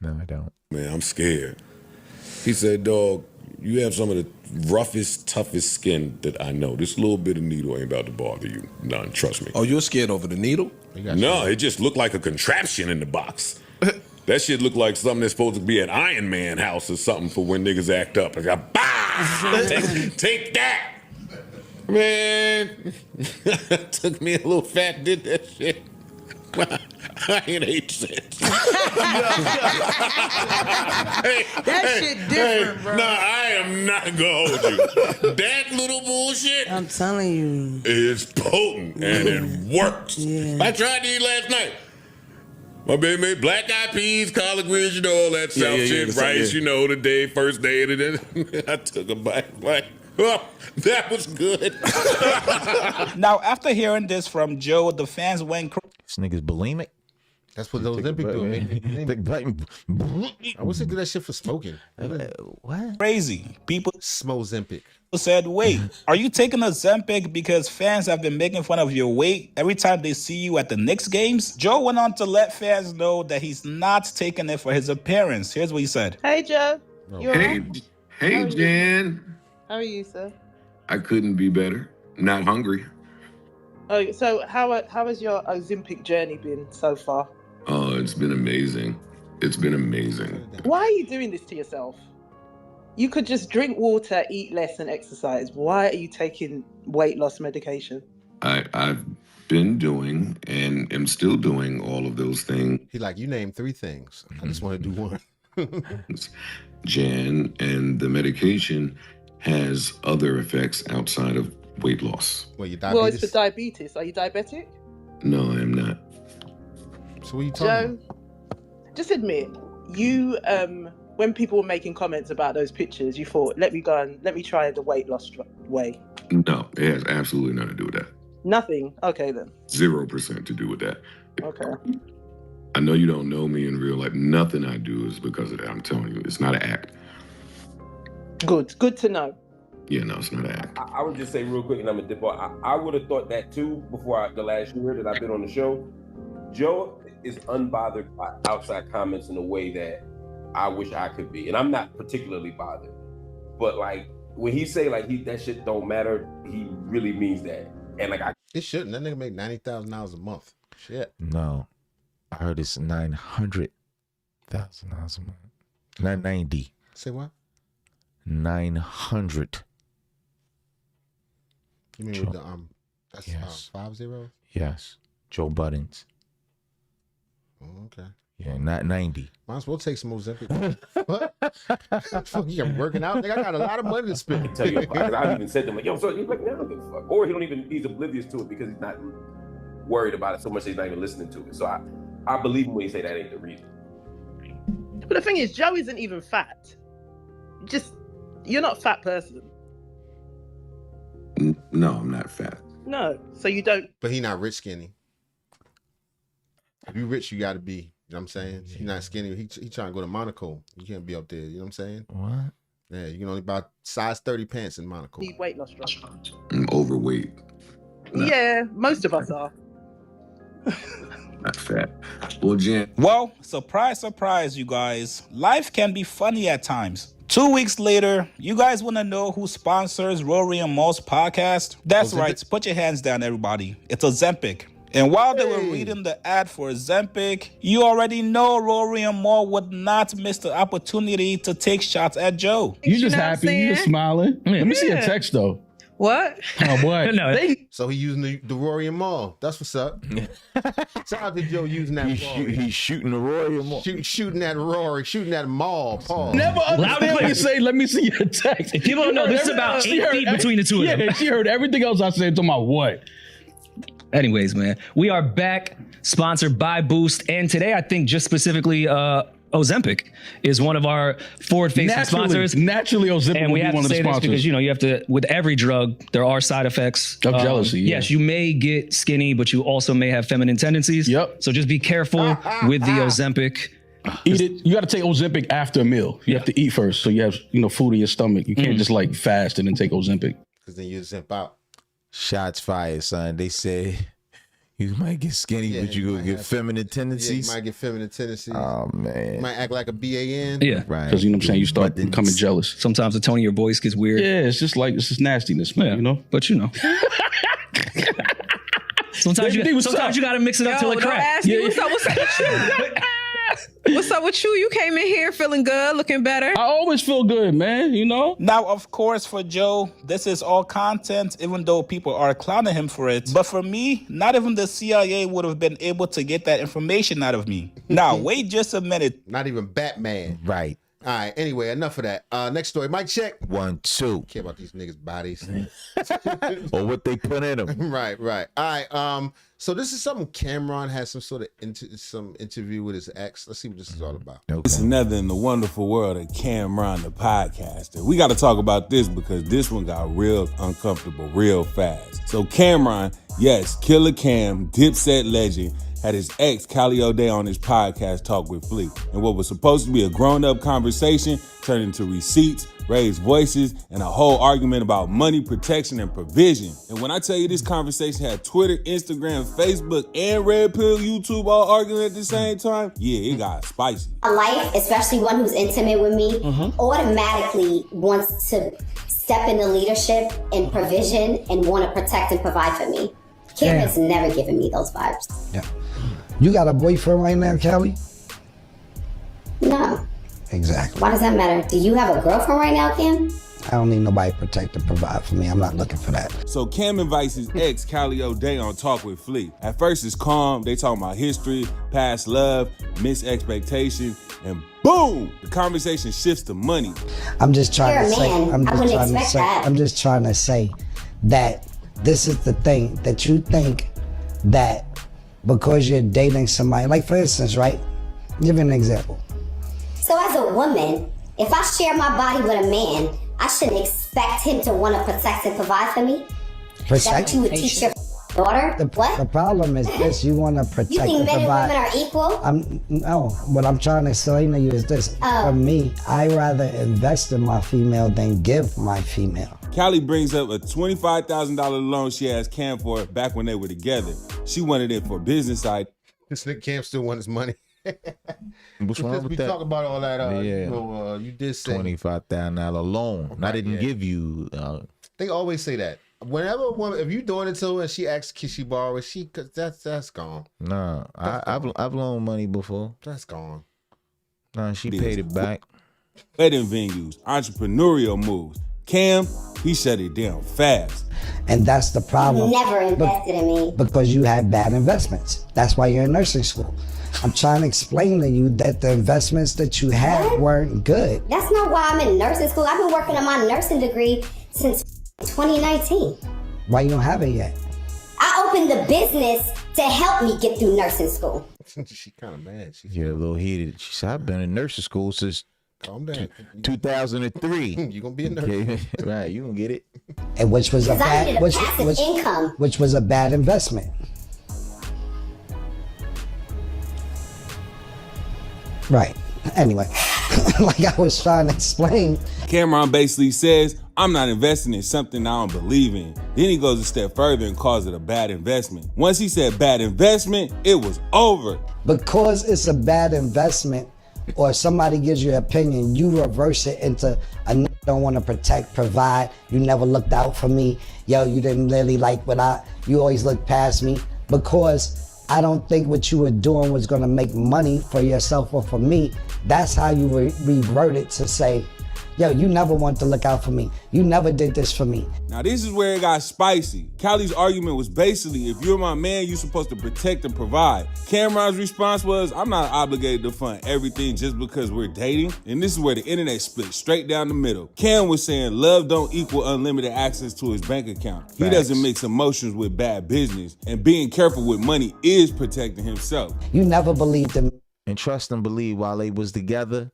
I don't. Man, I'm scared. He said, dog, you have some of the roughest, toughest skin that I know. This little bit of needle ain't about to bother you. None, trust me. Oh, you're scared over the needle? No, it just looked like a contraption in the box. That shit looked like something that's supposed to be an Iron Man house or something for when niggas act up. Like, bah! Take that! Man, took me a little fat, did that shit. I ain't 8 cents. That shit different, bro. Nah, I am not gonna hold you. That little bullshit I'm telling you. is potent and it works. Yeah. I tried to eat last night. My baby made black eyed peas, collard greens, all that South shit, rice, the first day of it. I took a bite, like, oh, that was good. Now, after hearing this from Joe, the fans went crazy. This nigga's bulimic. That's what those Olympic do. I wish they do that shit for smoking. What? Crazy. People Smozempic. said, wait, are you taking Ozempic because fans have been making fun of your weight every time they see you at the Knicks games? Joe went on to let fans know that he's not taking it for his appearance. Here's what he said. Hey, Joe. You all right? Hey, Jen. How are you, sir? I couldn't be better. Not hungry. Oh, so how has your Ozempic journey been so far? Oh, it's been amazing. It's been amazing. Why are you doing this to yourself? You could just drink water, eat less, and exercise. Why are you taking weight loss medication? I've been doing and am still doing all of those things. He like, you named 3 things. I just want to do one. Jan, and the medication has other effects outside of weight loss. Well, you diabetes? Well, it's for diabetes. Are you diabetic? No, I am not. So what are you talking Joe, just admit, you, when people were making comments about those pictures, you thought, let me try the weight loss way. No, it has absolutely nothing to do with that. Nothing? Okay, then. 0% to do with that. Okay. I know you don't know me in real life. Nothing I do is because of that. I'm telling you, it's not an act. Good to know. Yeah, no, it's not an act. I would just say real quick, and I'm gonna dip off. I would have thought that too before the last year that I've been on the show. Joe is unbothered by outside comments in a way that I wish I could be, and I'm not particularly bothered. But like when he say like that shit don't matter, he really means that. And like it shouldn't. That nigga make $90,000 a month. Shit. No, I heard it's $900,000 a month. Not 90. Say what? 900. You mean with the that's 5 zeros? Yes, Joe Budden's. Oh, okay. Yeah, not 90. Might as well take some Ozempic. What? I'm working out. Nigga, I got a lot of money to spend. I can tell you, because I've even said to him like, yo, so he's like, no, give a fuck. Or he's oblivious to it because he's not worried about it so much that he's not even listening to it. So I believe him when he say that ain't the reason. But the thing is, Joe isn't even fat. You're not a fat person. No, I'm not fat. No, so you don't. But he not rich skinny. If you rich, you got to be. You know what I'm saying? He's not skinny. He trying to go to Monaco. You can't be up there. You know what I'm saying? What? Yeah, you can only buy size 30 pants in Monaco. Need weight loss drugs. I'm overweight. Yeah, most of us are. Not fat. Well, Jan. Well, surprise, surprise, you guys. Life can be funny at times. 2 weeks later, you guys want to know who sponsors Rory and Mal's podcast? That's Ozempic? right. Put your hands down, everybody. It's Ozempic. And while they were reading the ad for Ozempic, you already know Rory and Mal would not miss the opportunity to take shots at Joe. You just happy. You just smiling. Let me see a text, though. What? Oh, boy. So he using the Rory and Mal. That's what's up. Shout out to Joe using that Rory. He's shooting the Rory and Mal. Shooting that Rory. Shooting that Mal. Paul. Never understand when you say, let me see your text. People don't know, this is about 8 feet between the two of them. Yeah, she heard everything else I said. Talking about what? Anyways, man, we are back, sponsored by Boost. And today, I think just specifically, Ozempic is one of our forward-facing sponsors. Naturally, Ozempic and we will have be one to of the say this sponsors. because, you have to, with every drug, there are side effects. Of jealousy, yeah. Yes, you may get skinny, but you also may have feminine tendencies. Yep. So just be careful with the Ozempic. Eat it. You got to take Ozempic after a meal. You have to eat first, so you have food in your stomach. You can't just like fast and then take Ozempic. Because then you zip out. Shots fired, son. They say you might get skinny, but you gonna get feminine tendencies. Yeah, you might get feminine tendencies. Oh man. You might act like a BAN. Yeah. Right. Because you know what I'm saying, you start becoming jealous. Sometimes the tone of your voice gets weird. Yeah, it's just nastiness, man. But sometimes you gotta mix it up till it cracks. What's up with you? What's up with you? You came in here feeling good, looking better. I always feel good, man. Now, of course, for Joe, this is all content, even though people are clowning him for it. But for me, not even the CIA would have been able to get that information out of me. Now, wait just a minute. Not even Batman. Right. All right, anyway, enough of that. Next story. Mic check. 1, 2. Care about these niggas' bodies. Or what they put in them. Right. All right. So this is something Camron has some sort of some interview with his ex. Let's see what this is all about. Okay. It's another in the wonderful world of Camron, the podcaster. We got to talk about this because this one got real uncomfortable real fast. So Camron, yes, Killer Cam, Dipset legend, had his ex, Callie O'Day, on his podcast Talk with Fleek. And what was supposed to be a grown-up conversation turned into receipts, raised voices, and a whole argument about money, protection, and provision. And when I tell you this conversation had Twitter, Instagram, Facebook, and Red Pill YouTube all arguing at the same time, yeah, it got spicy. A life, especially one who's intimate with me, automatically wants to step into leadership and provision and want to protect and provide for me. Kim has never given me those vibes. Yeah. You got a boyfriend right now, Callie? No. Exactly. Why does that matter? Do you have a girlfriend right now, Cam? I don't need nobody to protect and provide for me. I'm not looking for that. So Cam invites his ex, Callie O'Day, on Talk with Flea. At first it's calm, they talking about history, past love, missed expectation, and boom, the conversation shifts to money. I'm just trying You're to a say, man. I wouldn't expect that. I'm just trying to say that this is the thing, that you think that because you're dating somebody, like for instance, right? Give you an example. So as a woman, if I share my body with a man, I shouldn't expect him to want to protect and provide for me? Is that what you would teach your daughter? The problem is this: you want to protect You think and men and provide. women are equal? No, what I'm trying to explain to you is this. For me, I rather invest in my female than give my female. Callie brings up a $25,000 loan she asked Cam for back when they were together. She wanted it for business side. This nigga Cam still want his money. What's wrong with we that? talk about all that. You did say $25,000 loan. I didn't give you. They always say that. Whenever a woman, if you doing it to her and she asks, can she borrow it? That's gone. Nah, I've loaned money before. That's gone. Nah, she paid it back. Wedding venues, entrepreneurial moves. Cam, he shut it down fast. And that's the problem. You never invested in me. Because you had bad investments. That's why you're in nursing school. I'm trying to explain to you that the investments that you had weren't good. That's not why I'm in nursing school. I've been working on my nursing degree since 2019. Why you don't have it yet? I opened the business to help me get through nursing school. She kind of mad. You're a little heated. She said, I've been in nursing school since Calm down. 2003. You're going to be a nurse. Okay. Right, you going to get it. And which was a Because I needed bad, a passive income. which was a bad investment. Right. Anyway, like I was trying to explain. Camron basically says, I'm not investing in something I don't believe in. Then he goes a step further and calls it a bad investment. Once he said bad investment, it was over. Because it's a bad investment, or somebody gives you an opinion, you reverse it into I don't want to protect, provide. You never looked out for me. Yo, you didn't really like you always looked past me. Because I don't think what you were doing was going to make money for yourself or for me. That's how you reverted to say, yo, you never wanted to look out for me. You never did this for me. Now this is where it got spicy. Callie's argument was basically, if you're my man, you're supposed to protect and provide. Camron's response was, I'm not obligated to fund everything just because we're dating. And this is where the internet split straight down the middle. Cam was saying love don't equal unlimited access to his bank account. He doesn't mix emotions with bad business. And being careful with money is protecting himself. You never believed in me. And trust and believe while they was together,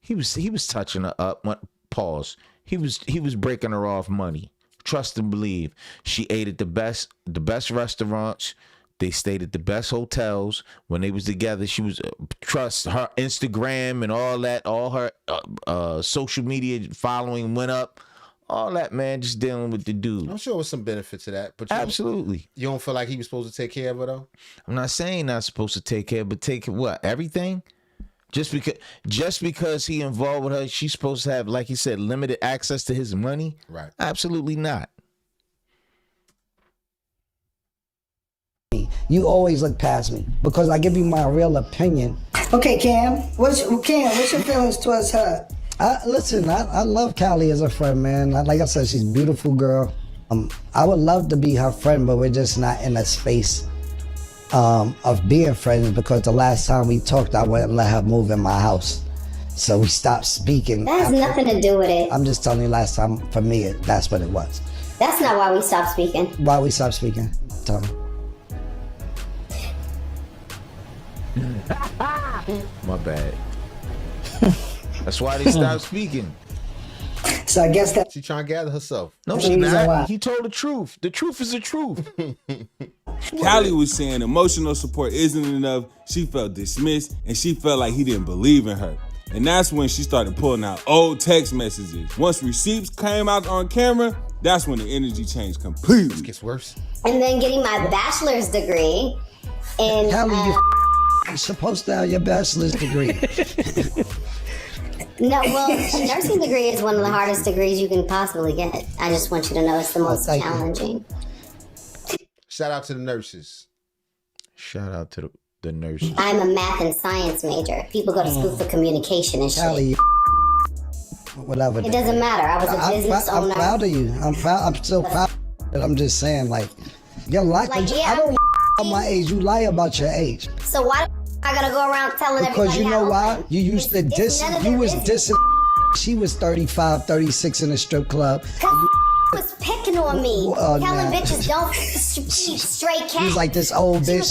he was touching her up. Pause. He was breaking her off money. Trust and believe. She ate at the best restaurants. They stayed at the best hotels. When they was together, she was trust her Instagram and all that. All her social media following went up. All that, man, just dealing with the dude. I'm sure there was some benefit to that, but absolutely. You don't feel like he was supposed to take care of her though? I'm not saying not supposed to take care, but take what? Everything? Just because he involved with her, she's supposed to have, like he said, limited access to his money? Right. Absolutely not. You always look past me because I give you my real opinion. Okay, Cam, what's your feelings towards her? Listen, I love Callie as a friend, man. Like I said, she's a beautiful girl. I would love to be her friend, but we're just not in a space of being friends because the last time we talked, I wouldn't let her move in my house. So we stopped speaking. That has nothing to do with it. I'm just telling you last time, for me, that's what it was. That's not why we stopped speaking. Why we stopped speaking? Tell me. My bad. That's why they stopped speaking. So I guess that she trying to gather herself. No, she not. He told the truth. The truth is the truth. Callie was saying emotional support isn't enough. She felt dismissed and she felt like he didn't believe in her. And that's when she started pulling out old text messages. Once receipts came out on camera, that's when the energy changed completely. It gets worse. And then getting my bachelor's degree in Callie, you're supposed to have your bachelor's degree. No, well, a nursing degree is one of the hardest degrees you can possibly get. I just want you to know it's the most challenging. Shout out to the nurses. Shout out to The nurses. I'm a math and science major. People go to school for communication and shit. Callie, whatever. It doesn't matter. I was a business owner. I'm proud of you. I'm still proud. But I'm just saying, like, you're like I don't about my age. You lie about your age. So why I gotta go around telling everybody? Because you know why? You used to It's none of their business. She was 35, 36 in a strip club. Was picking on me, telling bitches don't eat straight cat. He was like, this old bitch,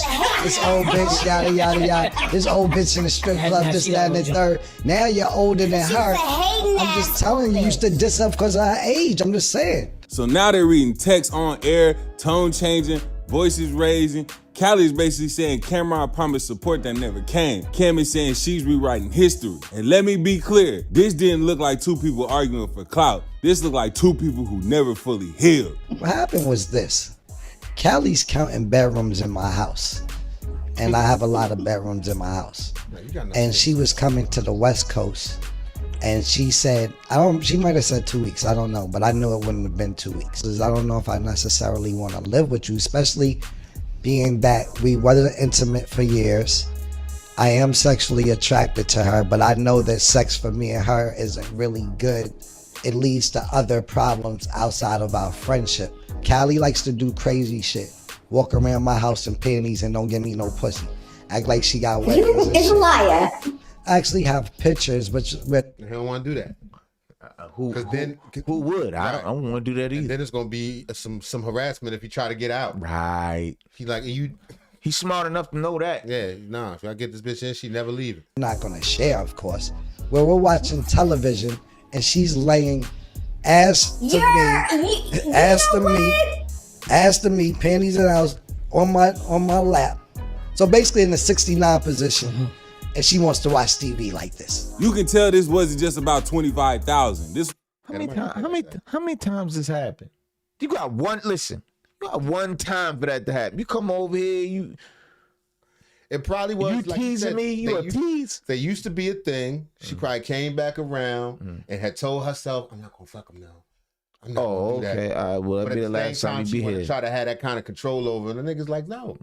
yada, yada, yada. This old bitch in the strip club, this, that, and the third. Now you're older than her. I'm just telling you, you used to diss her because of her age. I'm just saying. So now they're reading text on air, tone changing, voices raising. Callie is basically saying Camron promised support that never came. Cam is saying she's rewriting history. And let me be clear, this didn't look like two people arguing for clout. This looked like two people who never fully healed. What happened was this. Callie's counting bedrooms in my house. And I have a lot of bedrooms in my house. And she was coming to the West Coast. And she said, she might have said 2 weeks, I don't know, but I knew it wouldn't have been 2 weeks. I don't know if I necessarily want to live with you, especially being that we wasn't intimate for years. I am sexually attracted to her, but I know that sex for me and her isn't really good. It leads to other problems outside of our friendship. Callie likes to do crazy shit. Walk around my house in panties and don't give me no pussy. Act like she got wet. You is a liar. I actually have pictures, but He don't want to do that. Who would? I don't want to do that either. And then it's gonna be some harassment if you try to get out. Right. He's smart enough to know that. Yeah, nah. If I get this bitch in, she never leave. Not gonna share, of course. Where we're watching television and she's laying ass to me, panties and ass on my lap. So basically in the 69 position. And she wants to watch TV like this. You can tell this wasn't just about 25,000. This. How many times this happened? You got one. Listen, you got one time for that to happen. You come over here, It probably was. You like teasing you said, me? You a tease? They used to be a thing. She probably came back around and had told herself, "I'm not gonna fuck him now." I'm not gonna do that. Okay. All right. Well, that'll be the last time you be here. Try to have that kind of control over, and the niggas like, no.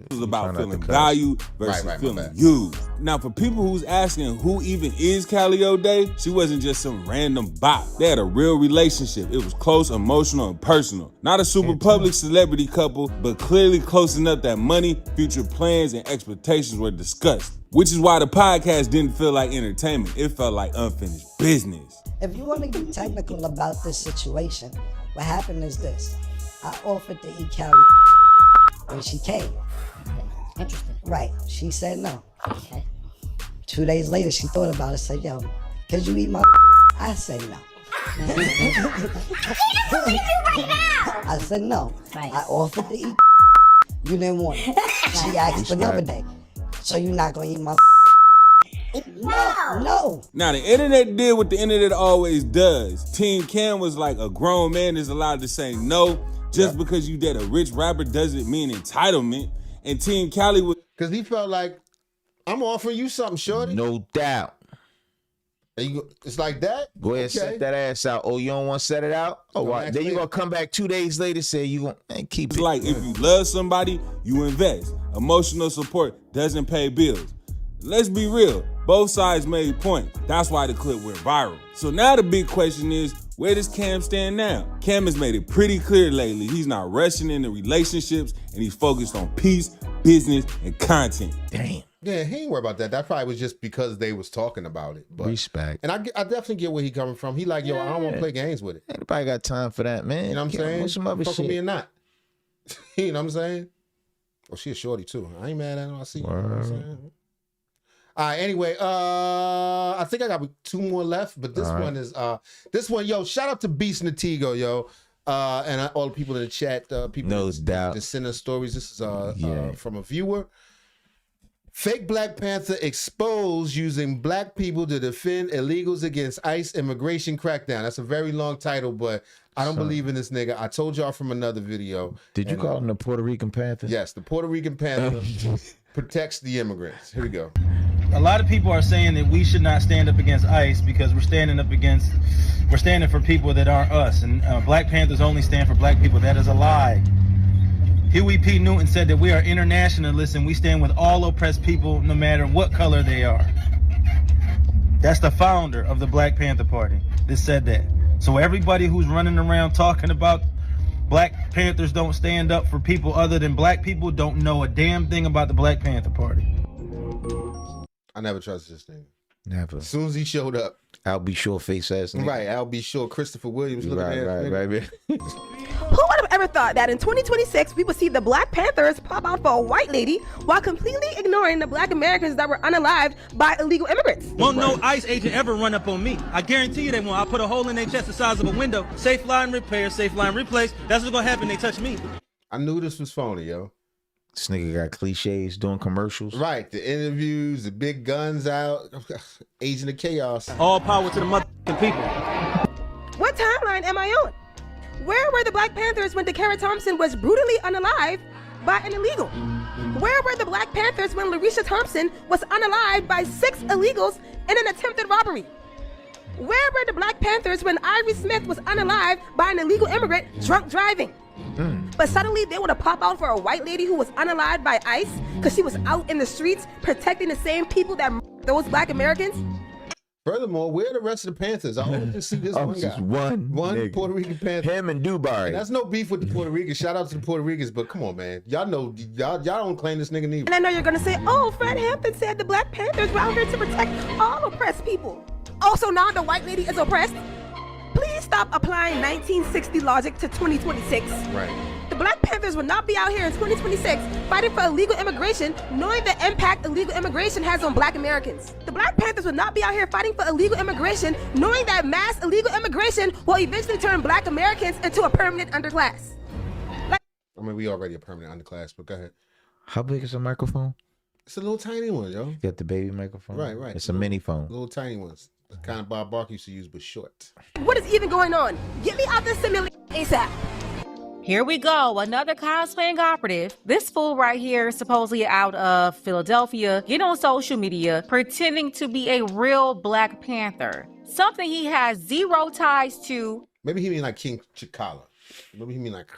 This is about feeling valued versus feeling used. Now, for people who's asking who even is Callie O'Day, she wasn't just some random bop. They had a real relationship. It was close, emotional, and personal. Not a super public celebrity couple, but clearly close enough that money, future plans, and expectations were discussed. Which is why the podcast didn't feel like entertainment. It felt like unfinished business. If you want to get technical about this situation, what happened is this. I offered to eat Callie when she came. Interesting. Right. She said no. Okay. 2 days later, she thought about it, said, yo, could you eat my I said no. I said no. Right. I offered to eat you didn't want it. She asked for the other day. So you're not going to eat my No. Now, the internet did what the internet always does. Team Cam was like, a grown man is allowed to say no. Just because you date a rich rapper doesn't mean entitlement. And Team Callie was... Because he felt like, I'm offering you something, shorty. No doubt. It's like that? Go ahead and set that ass out. Oh, you don't want to set it out? Oh, well, then you going to come back 2 days later and say you going to keep it. Like, if you love somebody, you invest. Emotional support doesn't pay bills. Let's be real. Both sides made points. That's why the clip went viral. So now the big question is, where does Cam stand now? Cam has made it pretty clear lately he's not rushing into relationships and he's focused on peace, business, and content. Damn. Yeah, he ain't worried about that. That probably was just because they was talking about it. But, respect. And I definitely get where he coming from. He like, yo, I don't want to play games with it. Anybody got time for that, man? You know what I'm saying? Some other Fuck shit. with me or not. You know what I'm saying? Well, she a shorty too. I ain't mad at her. I see you. You know what I'm saying? All right, anyway, I think I got 2 more left, but this one is yo, shout out to Beast Natigo, yo. And all the people in the chat, people that send us stories. This is from a viewer. Fake Black Panther exposed using black people to defend illegals against ICE immigration crackdown. That's a very long title, but I don't believe in this nigga. I told y'all from another video. Did you call him the Puerto Rican Panther? Yes, the Puerto Rican Panther protects the immigrants. Here we go. A lot of people are saying that we should not stand up against ICE because we're standing for people that aren't us. And Black Panthers only stand for black people. That is a lie. Huey P. Newton said that we are internationalists and we stand with all oppressed people no matter what color they are. That's the founder of the Black Panther Party that said that. So everybody who's running around talking about Black Panthers don't stand up for people other than black people don't know a damn thing about the Black Panther Party. I never trusted this thing. Never. As soon as he showed up. I'll be sure face ass nigga. Right, I'll be sure Christopher Williams looking at right. Who would have ever thought that in 2026 we would see the Black Panthers pop out for a white lady while completely ignoring the Black Americans that were unalived by illegal immigrants? Won't no ICE agent ever run up on me. I guarantee you they won't. I'll put a hole in their chest the size of a window. Safe line repair, safe line replace. That's what's gonna happen. They touch me. I knew this was phony, yo. This nigga got cliches doing commercials. Right, the interviews, the big guns out, Agent of Chaos. All power to the motherfucking people. What timeline am I on? Where were the Black Panthers when Dakara Thompson was brutally unalived by an illegal? Where were the Black Panthers when Larisha Thompson was unalived by 6 illegals in an attempted robbery? Where were the Black Panthers when Ivory Smith was unalived by an illegal immigrant drunk driving? But suddenly they want to pop out for a white lady who was unalived by ICE because she was out in the streets protecting the same people that those Black Americans? Furthermore, where are the rest of the Panthers? I only just see this one guy. Just one nigga. Puerto Rican Panther. Him and Dubai. And that's no beef with the Puerto Ricans. Shout out to the Puerto Ricans, but come on, man. Y'all know, y'all don't claim this nigga neither. And I know you're gonna say, oh, Fred Hampton said the Black Panthers were out here to protect all oppressed people. Also, now the white lady is oppressed? Please stop applying 1960 logic to 2026. Right. The Black Panthers will not be out here in 2026 fighting for illegal immigration, knowing the impact illegal immigration has on Black Americans. The Black Panthers will not be out here fighting for illegal immigration, knowing that mass illegal immigration will eventually turn Black Americans into a permanent underclass. I mean, we already a permanent underclass, but go ahead. How big is a microphone? It's a little tiny one, yo. You got the baby microphone? Right. It's a mini phone. Little tiny ones. The kind of Bob Barker used to use, but short. What is even going on? Get me out this simulation ASAP. Here we go, another cosplaying operative. This fool right here, supposedly out of Philadelphia, get on social media pretending to be a real Black Panther. Something he has zero ties to. Maybe he mean like King T'Challa. Maybe he mean like...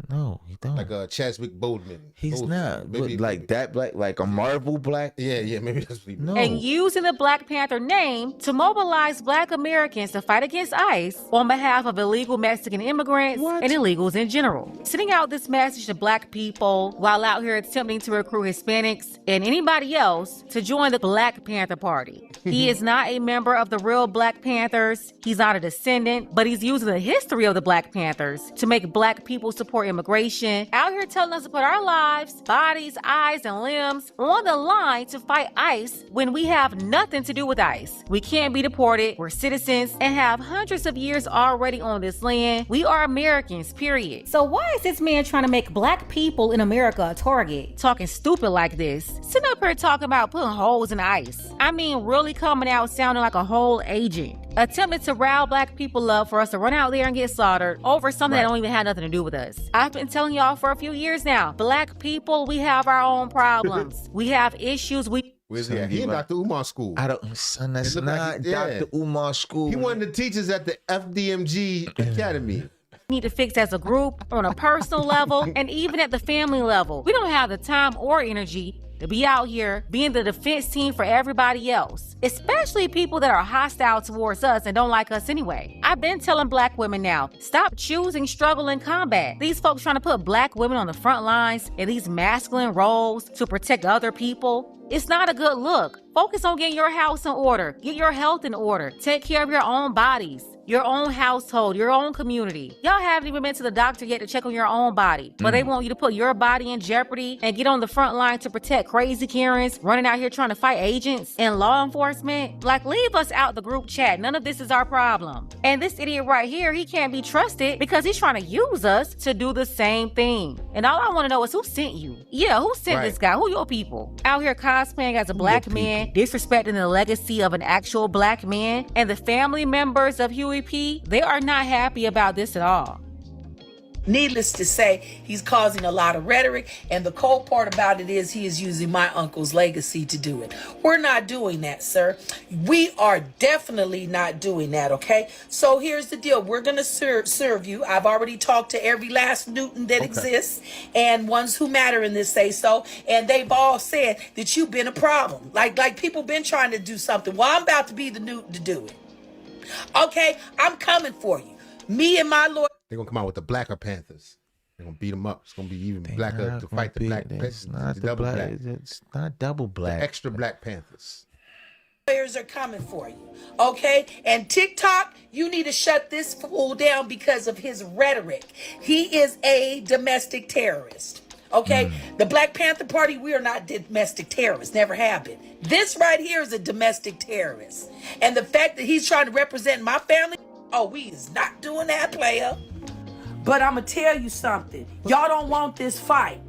No, he don't. Like Chadwick Boseman. He's not. Maybe like that Black, like a Marvel Black? Yeah, maybe that's what he means. No. And using the Black Panther name to mobilize Black Americans to fight against ICE on behalf of illegal Mexican immigrants and illegals in general. Sending out this message to Black people while out here attempting to recruit Hispanics and anybody else to join the Black Panther Party. He is not a member of the real Black Panthers. He's not a descendant, but he's using the history of the Black Panthers to make Black people support immigration, out here telling us to put our lives, bodies, eyes, and limbs on the line to fight ICE when we have nothing to do with ICE. We can't be deported, we're citizens, and have hundreds of years already on this land. We are Americans, period. So why is this man trying to make Black people in America a target? Talking stupid like this. Sitting up here talking about putting holes in ICE. I mean, really coming out sounding like a whole agent. Attempting to rile Black people up for us to run out there and get slaughtered over something that don't even have nothing to do with us. I've been telling y'all for a few years now, Black people, we have our own problems. We have issues. Where's he at? He in Dr. Umar school. Son, that's not Dr. Umar school. He one of the teachers at the FDMG Academy. Need to fix as a group, on a personal level, and even at the family level. We don't have the time or energy to be out here being the defense team for everybody else, especially people that are hostile towards us and don't like us anyway. I've been telling Black women now, stop choosing struggle and combat. These folks trying to put Black women on the front lines in these masculine roles to protect other people. It's not a good look. Focus on getting your house in order. Get your health in order. Take care of your own bodies, your own household, your own community. Y'all haven't even been to the doctor yet to check on your own body, but they want you to put your body in jeopardy and get on the front line to protect crazy Karens running out here trying to fight agents and law enforcement. Like, leave us out the group chat. None of this is our problem. And this idiot right here, he can't be trusted because he's trying to use us to do the same thing. And all I want to know is who sent you? Yeah, who sent this guy? Who your people? Out here cosplaying as a Black man, disrespecting the legacy of an actual Black man, and the family members of Huey P, they are not happy about this at all. Needless to say, he's causing a lot of rhetoric, and the cold part about it is he is using my uncle's legacy to do it. We're not doing that, sir. We are definitely not doing that, okay? So here's the deal. We're going to serve you. I've already talked to every last Newton that exists, and ones who matter in this say so, and they've all said that you've been a problem. Like people been trying to do something. Well, I'm about to be the Newton to do it. Okay? I'm coming for you. Me and my lord. They're gonna come out with the blacker Panthers. They're gonna beat them up. It's gonna be even blacker to fight the black Panthers. It's not double black. The extra black Panthers. Lawyers are coming for you, okay? And TikTok, you need to shut this fool down because of his rhetoric. He is a domestic terrorist, okay? The Black Panther Party, we are not domestic terrorists, never have been. This right here is a domestic terrorist. And the fact that he's trying to represent my family, oh, we is not doing that, player. But I'm going to tell you something. Y'all don't want this fight.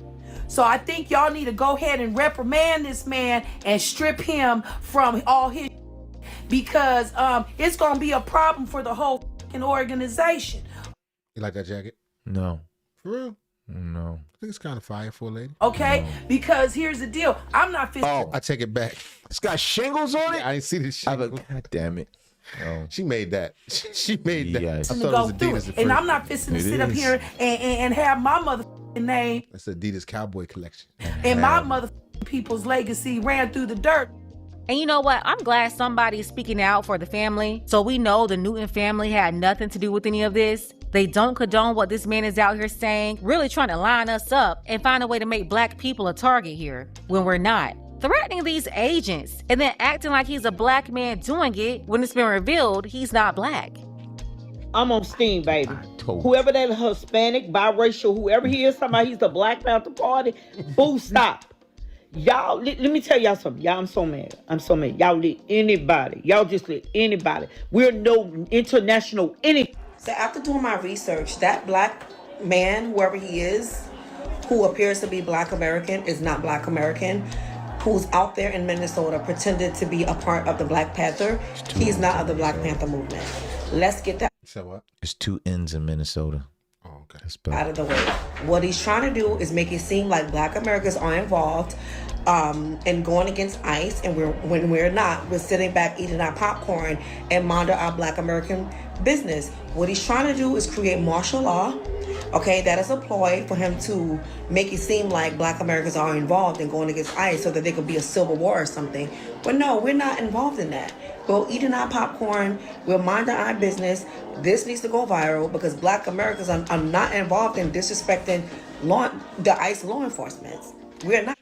So I think y'all need to go ahead and reprimand this man and strip him from all his because it's going to be a problem for the whole organization. You like that jacket? No. For real? No. I think it's kind of fire for a lady. Okay? No. Because here's the deal. I'm not fit. Oh, I take it back. It's got shingles on it? I didn't see the shingles. God damn it. Oh. She made that. She made that. Yes. I thought it was Adidas. And I'm not fixing to sit up here and have my motherfucking name. That's Adidas Cowboy Collection. And my motherfucking people's legacy ran through the dirt. And you know what? I'm glad somebody's speaking out for the family. So we know the Newton family had nothing to do with any of this. They don't condone what this man is out here saying, really trying to line us up and find a way to make black people a target here when we're not. Threatening these agents and then acting like he's a black man doing it when it's been revealed he's not black. I'm on steam, baby. Whoever that Hispanic, biracial, whoever he is, somebody he's the Black Panther Party, boo, stop. Y'all, let me tell y'all something. Y'all, I'm so mad. Y'all let anybody. Y'all just let anybody. We're no international anything. So after doing my research, that black man, whoever he is, who appears to be black American, is not black American, who's out there in Minnesota pretended to be a part of the Black Panther. He's not of the Black Panther movement. Let's get that It's two ends in Minnesota. Oh, okay. out of the way. What he's trying to do is make it seem like black Americans are involved in going against ICE, and when we're not, we're sitting back eating our popcorn and monitor our black American business. What he's trying to do is create martial law. Okay, that is a ploy for him to make it seem like black Americans are involved in going against ICE so that there could be a civil war or something. But no, we're not involved in that. We're eating our popcorn, we're minding our business. This needs to go viral because black Americans are not involved in disrespecting the ICE law enforcement. We're not.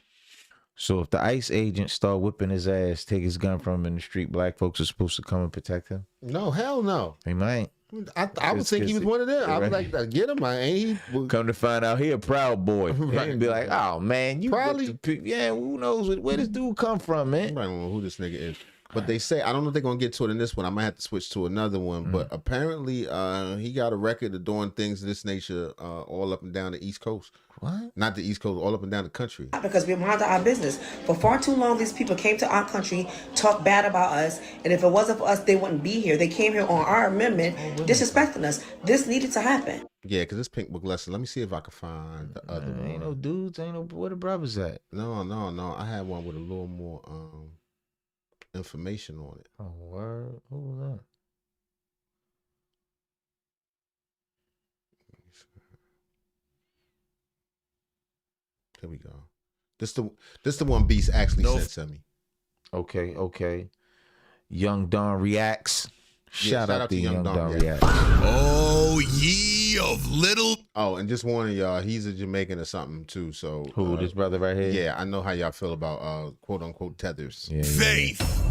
So if the ICE agent start whipping his ass, take his gun from him in the street, black folks are supposed to come and protect him? No, hell no. They might. I would think he was one of them. I was like, get him. Ain't he? Come to find out, he a proud boy. Right. And be like, oh man, you probably. Yeah, who knows where this dude come from, man? I don't know who this nigga is. But they say, I don't know if they're going to get to it in this one. I might have to switch to another one. But apparently, he got a record of doing things of this nature all up and down the East Coast. What? Not the East Coast, all up and down the country. Because we mind our business. For far too long, these people came to our country, talked bad about us, and if it wasn't for us, they wouldn't be here. They came here on our amendment, disrespecting us. This needed to happen. Yeah, because this Pink Book lesson. Let me see if I can find the other one. Ain't no dudes, ain't no, where the brothers at? No. I had one with a little more information on it. Oh, word? Who was that? There we go. This the one Beast actually sent to me. Okay. Young Don Reacts. Shout out to Young Don Reacts. Oh, ye of little. Oh, and just warning y'all, he's a Jamaican or something too. So who, this brother right here? Yeah, I know how y'all feel about quote unquote tethers. Yeah. Faith.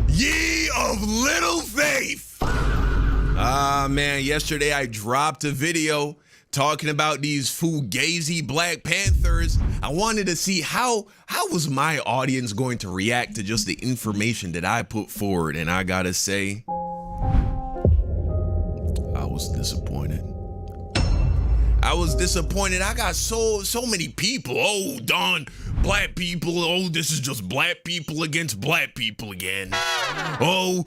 Ye of little faith. Ah, man, yesterday I dropped a video talking about these fugazi Black Panthers. I wanted to see how was my audience going to react to just the information that I put forward, and I gotta say, I was disappointed. I got so many people. Oh, Don, black people. Oh, this is just black people against black people again. Oh,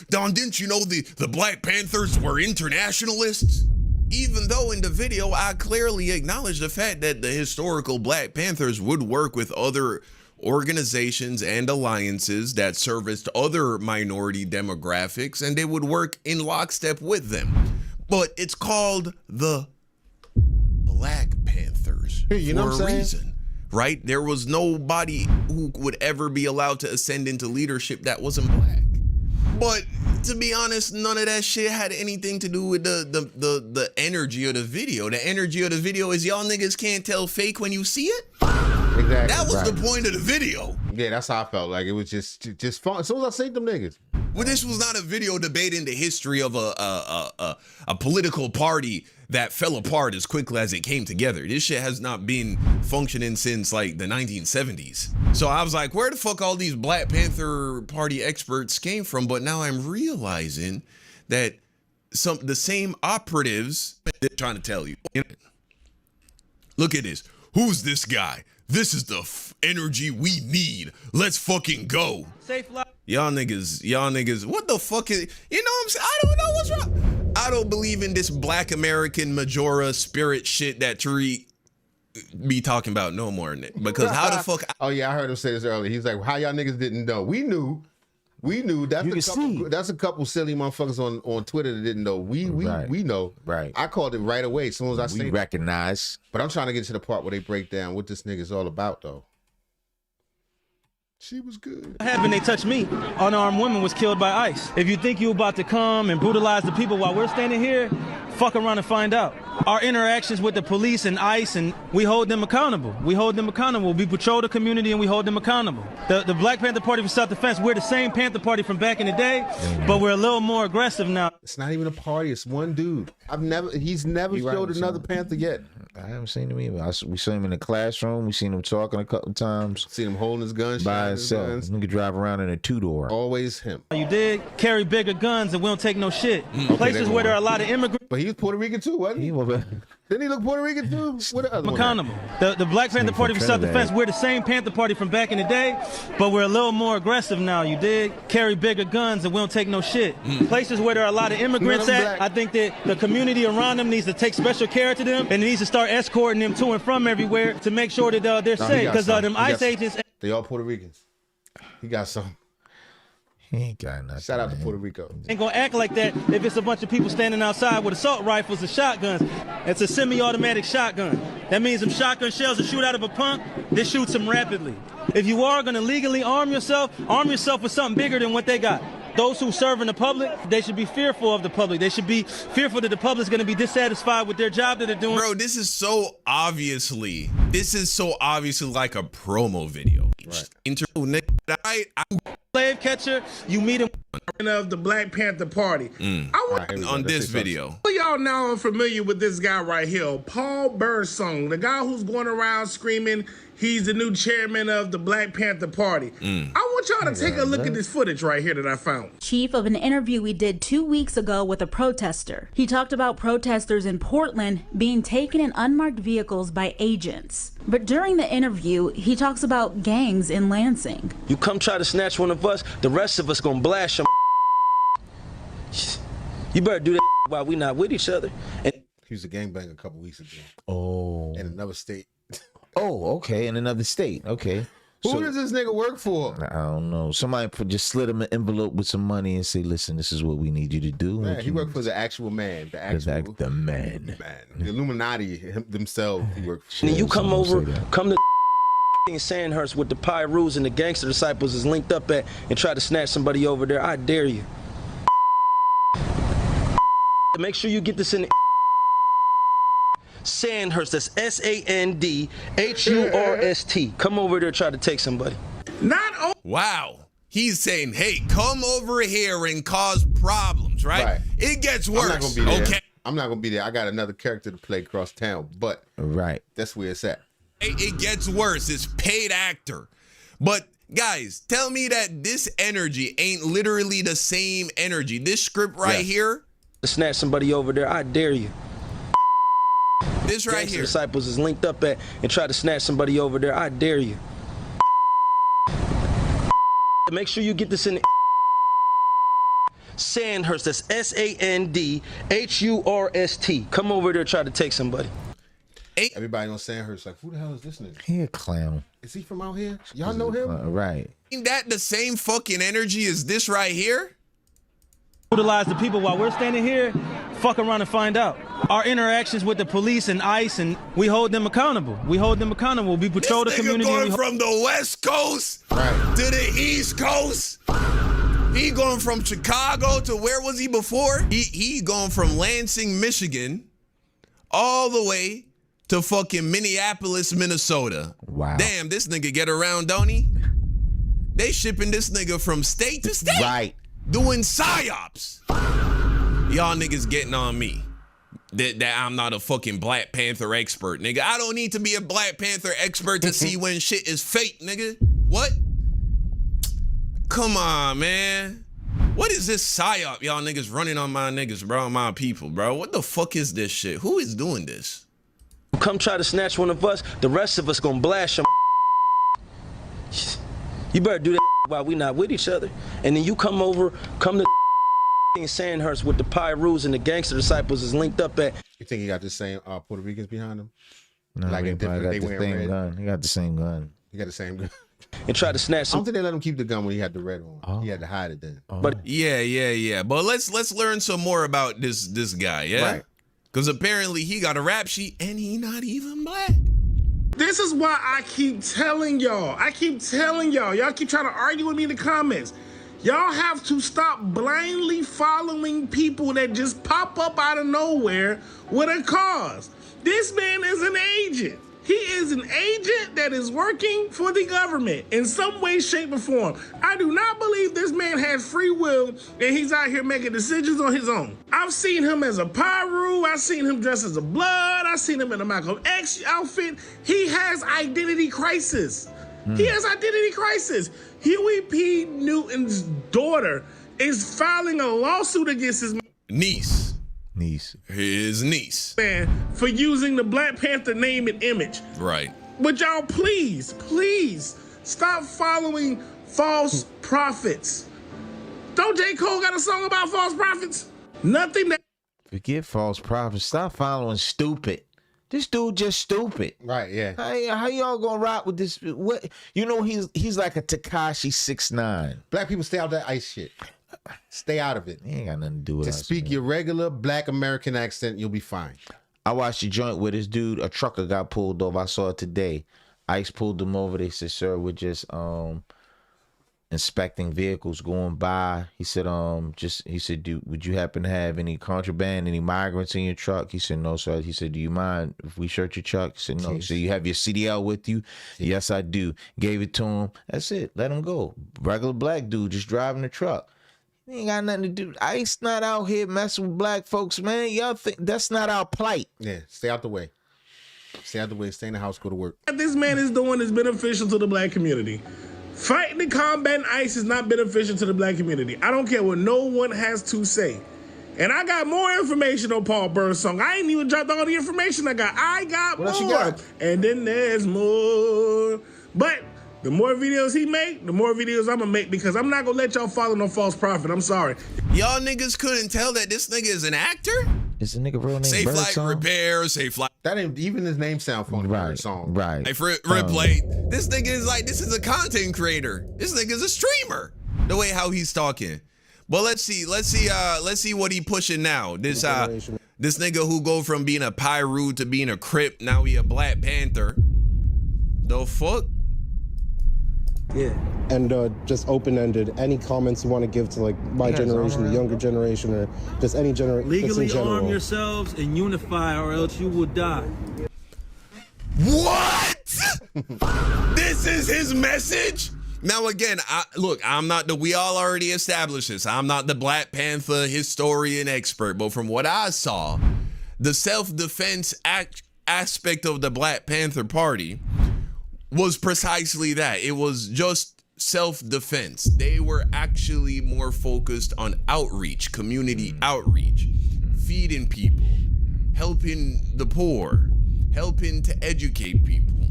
Don, didn't you know the Black Panthers were internationalists? even though in the video I clearly acknowledge the fact that the historical Black Panthers would work with other organizations and alliances that serviced other minority demographics, and they would work in lockstep with them. But it's called the Black Panthers for a reason, right? There was nobody who would ever be allowed to ascend into leadership that wasn't black. But to be honest, none of that shit had anything to do with the energy of the video. The energy of the video is y'all niggas can't tell fake when you see it. Exactly. That was the point of the video. Yeah, that's how I felt. Like, it was just fun. As soon as I seen them niggas. Well, this was not a video debating the history of a political party that fell apart as quickly as it came together. This shit has not been functioning since like the 1970s. So I was like, where the fuck all these Black Panther Party experts came from? But now I'm realizing that the same operatives they're trying to tell you. Look at this. Who's this guy? This is the energy we need. Let's fucking go. Safe life. Y'all niggas, what the fuck is, you know what I'm saying? I don't know what's wrong. I don't believe in this Black American Majora spirit shit that Tariq be talking about no more, because how the fuck? Oh yeah, I heard him say this earlier. He's like, how y'all niggas didn't know? We knew. That's a couple silly motherfuckers on Twitter that didn't know. We know. Right. I called it right away as soon as I seen it. We recognize. But I'm trying to get to the part where they break down what this nigga's all about, though. She was good. What happened? They touched me. Unarmed woman was killed by ICE. If you think you about to come and brutalize the people while we're standing here, fuck around and find out. Our interactions with the police and ICE, and we hold them accountable. We patrol the community and we hold them accountable. The Black Panther Party for Self-Defense, we're the same Panther Party from back in the day, but we're a little more aggressive now. It's not even a party. It's one dude. He's never showed another Panther yet. I haven't seen him either. We saw him in the classroom. We seen him talking a couple times. Seen him holding his gun by himself. He could drive around in a two-door. Always him. You did carry bigger guns and we don't take no shit. Places where there are a lot of immigrants. But he was Puerto Rican too, wasn't he? Didn't he look Puerto Rican too? What the other one? Accountable. The Black Panther Party for Self-Defense, we're the same Panther Party from back in the day, but we're a little more aggressive now. You did carry bigger guns and we don't take no shit. Places where there are a lot of immigrants at, I think that the community around them needs to take special care to them and needs to start escorting them to and from everywhere to make sure that they're safe. Because them ICE agents... They all Puerto Ricans. He got some. He ain't got nothing. Shout out to Puerto Rico. Ain't gonna act like that if it's a bunch of people standing outside with assault rifles and shotguns. It's a semi-automatic shotgun. That means if shotgun shells are shoot out of a pump, they shoot them rapidly. If you are gonna legally arm yourself with something bigger than what they got. Those who serve in the public, they should be fearful of the public. They should be fearful that the public's gonna be dissatisfied with their job that they're doing. Bro, this is so obviously like a promo video. Right. Slave catcher, you meet him of the Black Panther Party. I want on this video. Y'all now are familiar with this guy right here, Paul Birdsong, the guy who's going around screaming he's the new chairman of the Black Panther Party. I want y'all to take a look at this footage right here that I found. Chief, of an interview we did 2 weeks ago with a protester. He talked about protesters in Portland being taken in unmarked vehicles by agents. But during the interview, he talks about gangs in Lansing. You come try to snatch one of us, the rest of us gonna blast them. You better do that while we not with each other. And he was a gangbanger a couple weeks ago. Oh. In another state. Oh, okay. In another state. Okay. Who does this nigga work for? I don't know. Somebody just slid him an envelope with some money and say, listen, this is what we need you to do. Man, he worked for the actual man. The man. The Illuminati themselves, he worked for. And you come to in Sandhurst with the Pyrus and the gangster disciples is linked up at and try to snatch somebody over there. I dare you. Make sure you get this in Sandhurst. That's Sandhurst. Come over there, try to take somebody. Wow. He's saying, hey, come over here and cause problems, right? It gets worse. I'm not gonna be there. Okay. I'm not gonna be there. I got another character to play across town, but that's where it's at. It gets worse. It's paid actor. But guys, tell me that this energy ain't literally the same energy. This script right here. To snatch somebody over there, I dare you. This right here. Disciples is linked up at and try to snatch somebody over there. I dare you. Make sure you get this in Sandhurst. That's Sandhurst. Come over there, try to take somebody. Everybody on Sandhurst like, who the hell is this nigga? He a clown. Is he from out here? Y'all know him? Right. Ain't that the same fucking energy as this right here? Utilize the people while we're standing here, fuck around and find out. Our interactions with the police and ICE, and we hold them accountable. We patrol the community. Going from the West Coast to the East Coast. He going from Chicago to where was he before? He going from Lansing, Michigan, all the way to fucking Minneapolis, Minnesota. Wow. Damn, this nigga get around, don't he? They shipping this nigga from state to state. Right. Doing psyops. Y'all niggas getting on me. That I'm not a fucking Black Panther expert, nigga. I don't need to be a Black Panther expert to see when shit is fake, nigga. What? Come on, man. What is this psyop y'all niggas running on my niggas, bro, on my people, bro? What the fuck is this shit? Who is doing this? Come try to snatch one of us, the rest of us gonna blast them. You better do that while we not with each other. And then you come to Sandhurst with the Pyrus and the gangster disciples is linked up at. You think he got the same Puerto Ricans behind him? No, like he in different, got they the wearing same red. gun. He got the same gun. He got the same gun. And try to snatch I don't think they let him keep the gun when he had the red on. He had to hide it then. But yeah. But let's learn some more about this guy, yeah? Right. Because apparently he got a rap sheet and he not even black. This is why I keep telling y'all. Y'all keep trying to argue with me in the comments. Y'all have to stop blindly following people that just pop up out of nowhere with a cause. This man is an agent. He is an agent that is working for the government in some way, shape, or form. I do not believe this man has free will and he's out here making decisions on his own. I've seen him as a Pyru. I've seen him dressed as a Blood. I've seen him in a Malcolm X outfit. He has identity crisis. He has identity crisis. Huey P. Newton's daughter is filing a lawsuit against his his niece, man, for using the Black Panther name and image. Right. But y'all, please stop following false prophets. Don't J. Cole got a song about false prophets? Nothing that. Forget false prophets. Stop following stupid. This dude just stupid. Right, yeah. How y'all gonna rock with this? What, you know, he's like a Tekashi 6ix9ine. Black people stay out that ice shit. Stay out of it. He ain't got nothing to do with to us. Speak your regular Black American accent, you'll be fine. I watched a joint where this dude, a trucker got pulled over. I saw it today. ICE pulled him over. They said, sir, we're just inspecting vehicles going by. He said, would you happen to have any contraband, any migrants in your truck? He said, no, sir. He said, do you mind if we search your truck? He said, no. He said, you have your CDL with you? Yes, I do. Gave it to him. That's it. Let him go. Regular black dude just driving the truck. He ain't got nothing to do. ICE not out here messing with black folks, man. Y'all think that's not our plight. Yeah, stay out the way. Stay out the way. Stay in the house. Go to work. What this man is doing is beneficial to the Black community. Fighting and combating ICE is not beneficial to the Black community. I don't care what no one has to say. And I got more information on Paul Birdsong. I ain't even dropped all the information I got. I got what more. Else you got? And then there's more. But the more videos he make, the more videos I'm gonna make, because I'm not gonna let y'all follow no false prophet. I'm sorry. Y'all niggas couldn't tell that this nigga is an actor? Is the nigga real name Safe Flight Birdsong? Repair, Safe Flight. That ain't even his name sound funny. Right, song. right. Hey, Replay. This nigga is like, this is a content creator. This nigga's a streamer. The way how he's talking. But let's see what he pushing now. This nigga who go from being a Pyru to being a Crip, now he a Black Panther. The fuck? Yeah. And just open-ended, any comments you want to give to like my generation, the younger generation, or just any generation. Legally arm yourselves and unify, or else you will die. What? This is his message? Now again, we all already established this. I'm not the Black Panther historian expert, but from what I saw, the self-defense aspect of the Black Panther Party was precisely that. It was just self-defense. They were actually more focused on outreach, community outreach, feeding people, helping the poor, helping to educate people,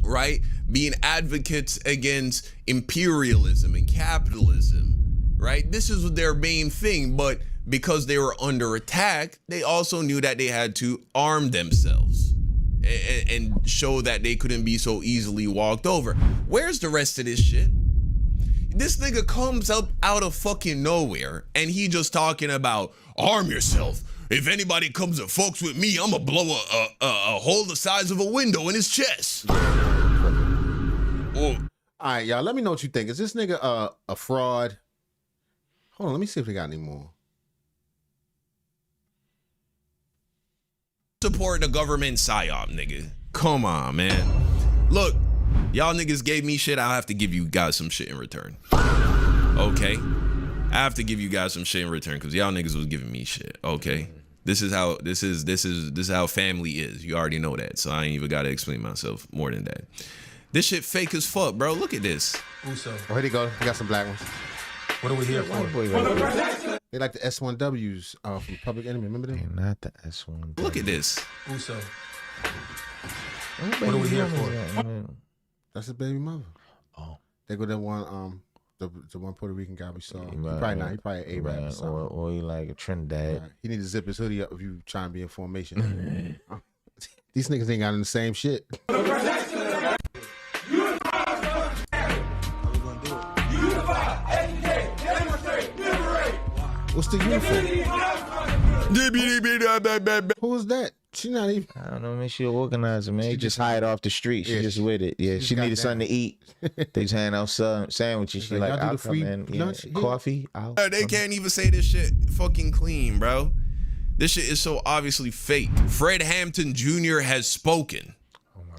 right? Being advocates against imperialism and capitalism, right? This is their main thing, but because they were under attack, they also knew that they had to arm themselves and show that they couldn't be so easily walked over. Where's the rest of this shit? This nigga comes up out of fucking nowhere and he just talking about arm yourself. If anybody comes and fucks with me, I'ma blow a hole the size of a window in his chest. All right, y'all, let me know what you think. Is this nigga a fraud? Hold on, let me see if they got any more. Support the government psyop, nigga. Come on, man. Look, y'all niggas gave me shit. I'll have to give you guys some shit in return. Okay? I have to give you guys some shit in return because y'all niggas was giving me shit. Okay? This is how family is. You already know that. So I ain't even gotta explain myself more than that. This shit fake as fuck, bro. Look at this. Uso. Oh, here they go. We got some black ones. What are we here for? They like the S1Ws from Public Enemy. Remember them? Not the S1. Look at this. Uso. What are we here for? That's his baby mother. Oh. They go that one, the one Puerto Rican guy we saw. He probably not. He probably an Arab or something. Or he like a Trinidad. Right. He need to zip his hoodie up if you trying to be in formation. These niggas ain't got in the same shit. What's the uniform? Who is that? She not even. I don't know, man. She an organizer, man. She just hired off the street. She just with it. Yeah, she needed something to eat. They just hand out sandwiches. She like, I'll come in. Yeah, coffee. They can't even say this shit fucking clean, bro. This shit is so obviously fake. Fred Hampton Jr. has spoken.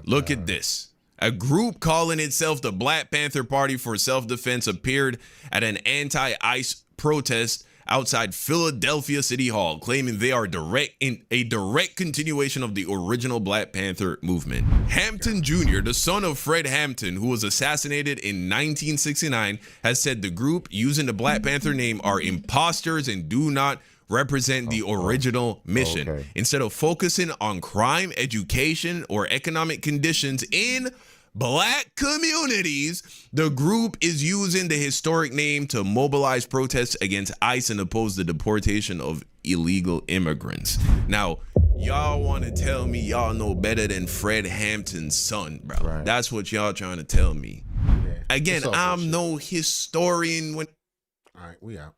Look at this. A group calling itself the Black Panther Party for Self-Defense appeared at an anti-ICE protest outside Philadelphia City Hall, claiming they are a direct continuation of the original Black Panther movement. Hampton Jr., the son of Fred Hampton, who was assassinated in 1969, has said the group using the Black Panther name are imposters and do not represent the original mission. Okay. Instead of focusing on crime, education, or economic conditions in Black communities, the group is using the historic name to mobilize protests against ICE and oppose the deportation of illegal immigrants. Now, y'all want to tell me y'all know better than Fred Hampton's son, bro. Right. That's what y'all trying to tell me. Yeah. Again, I'm no historian. All right, we out.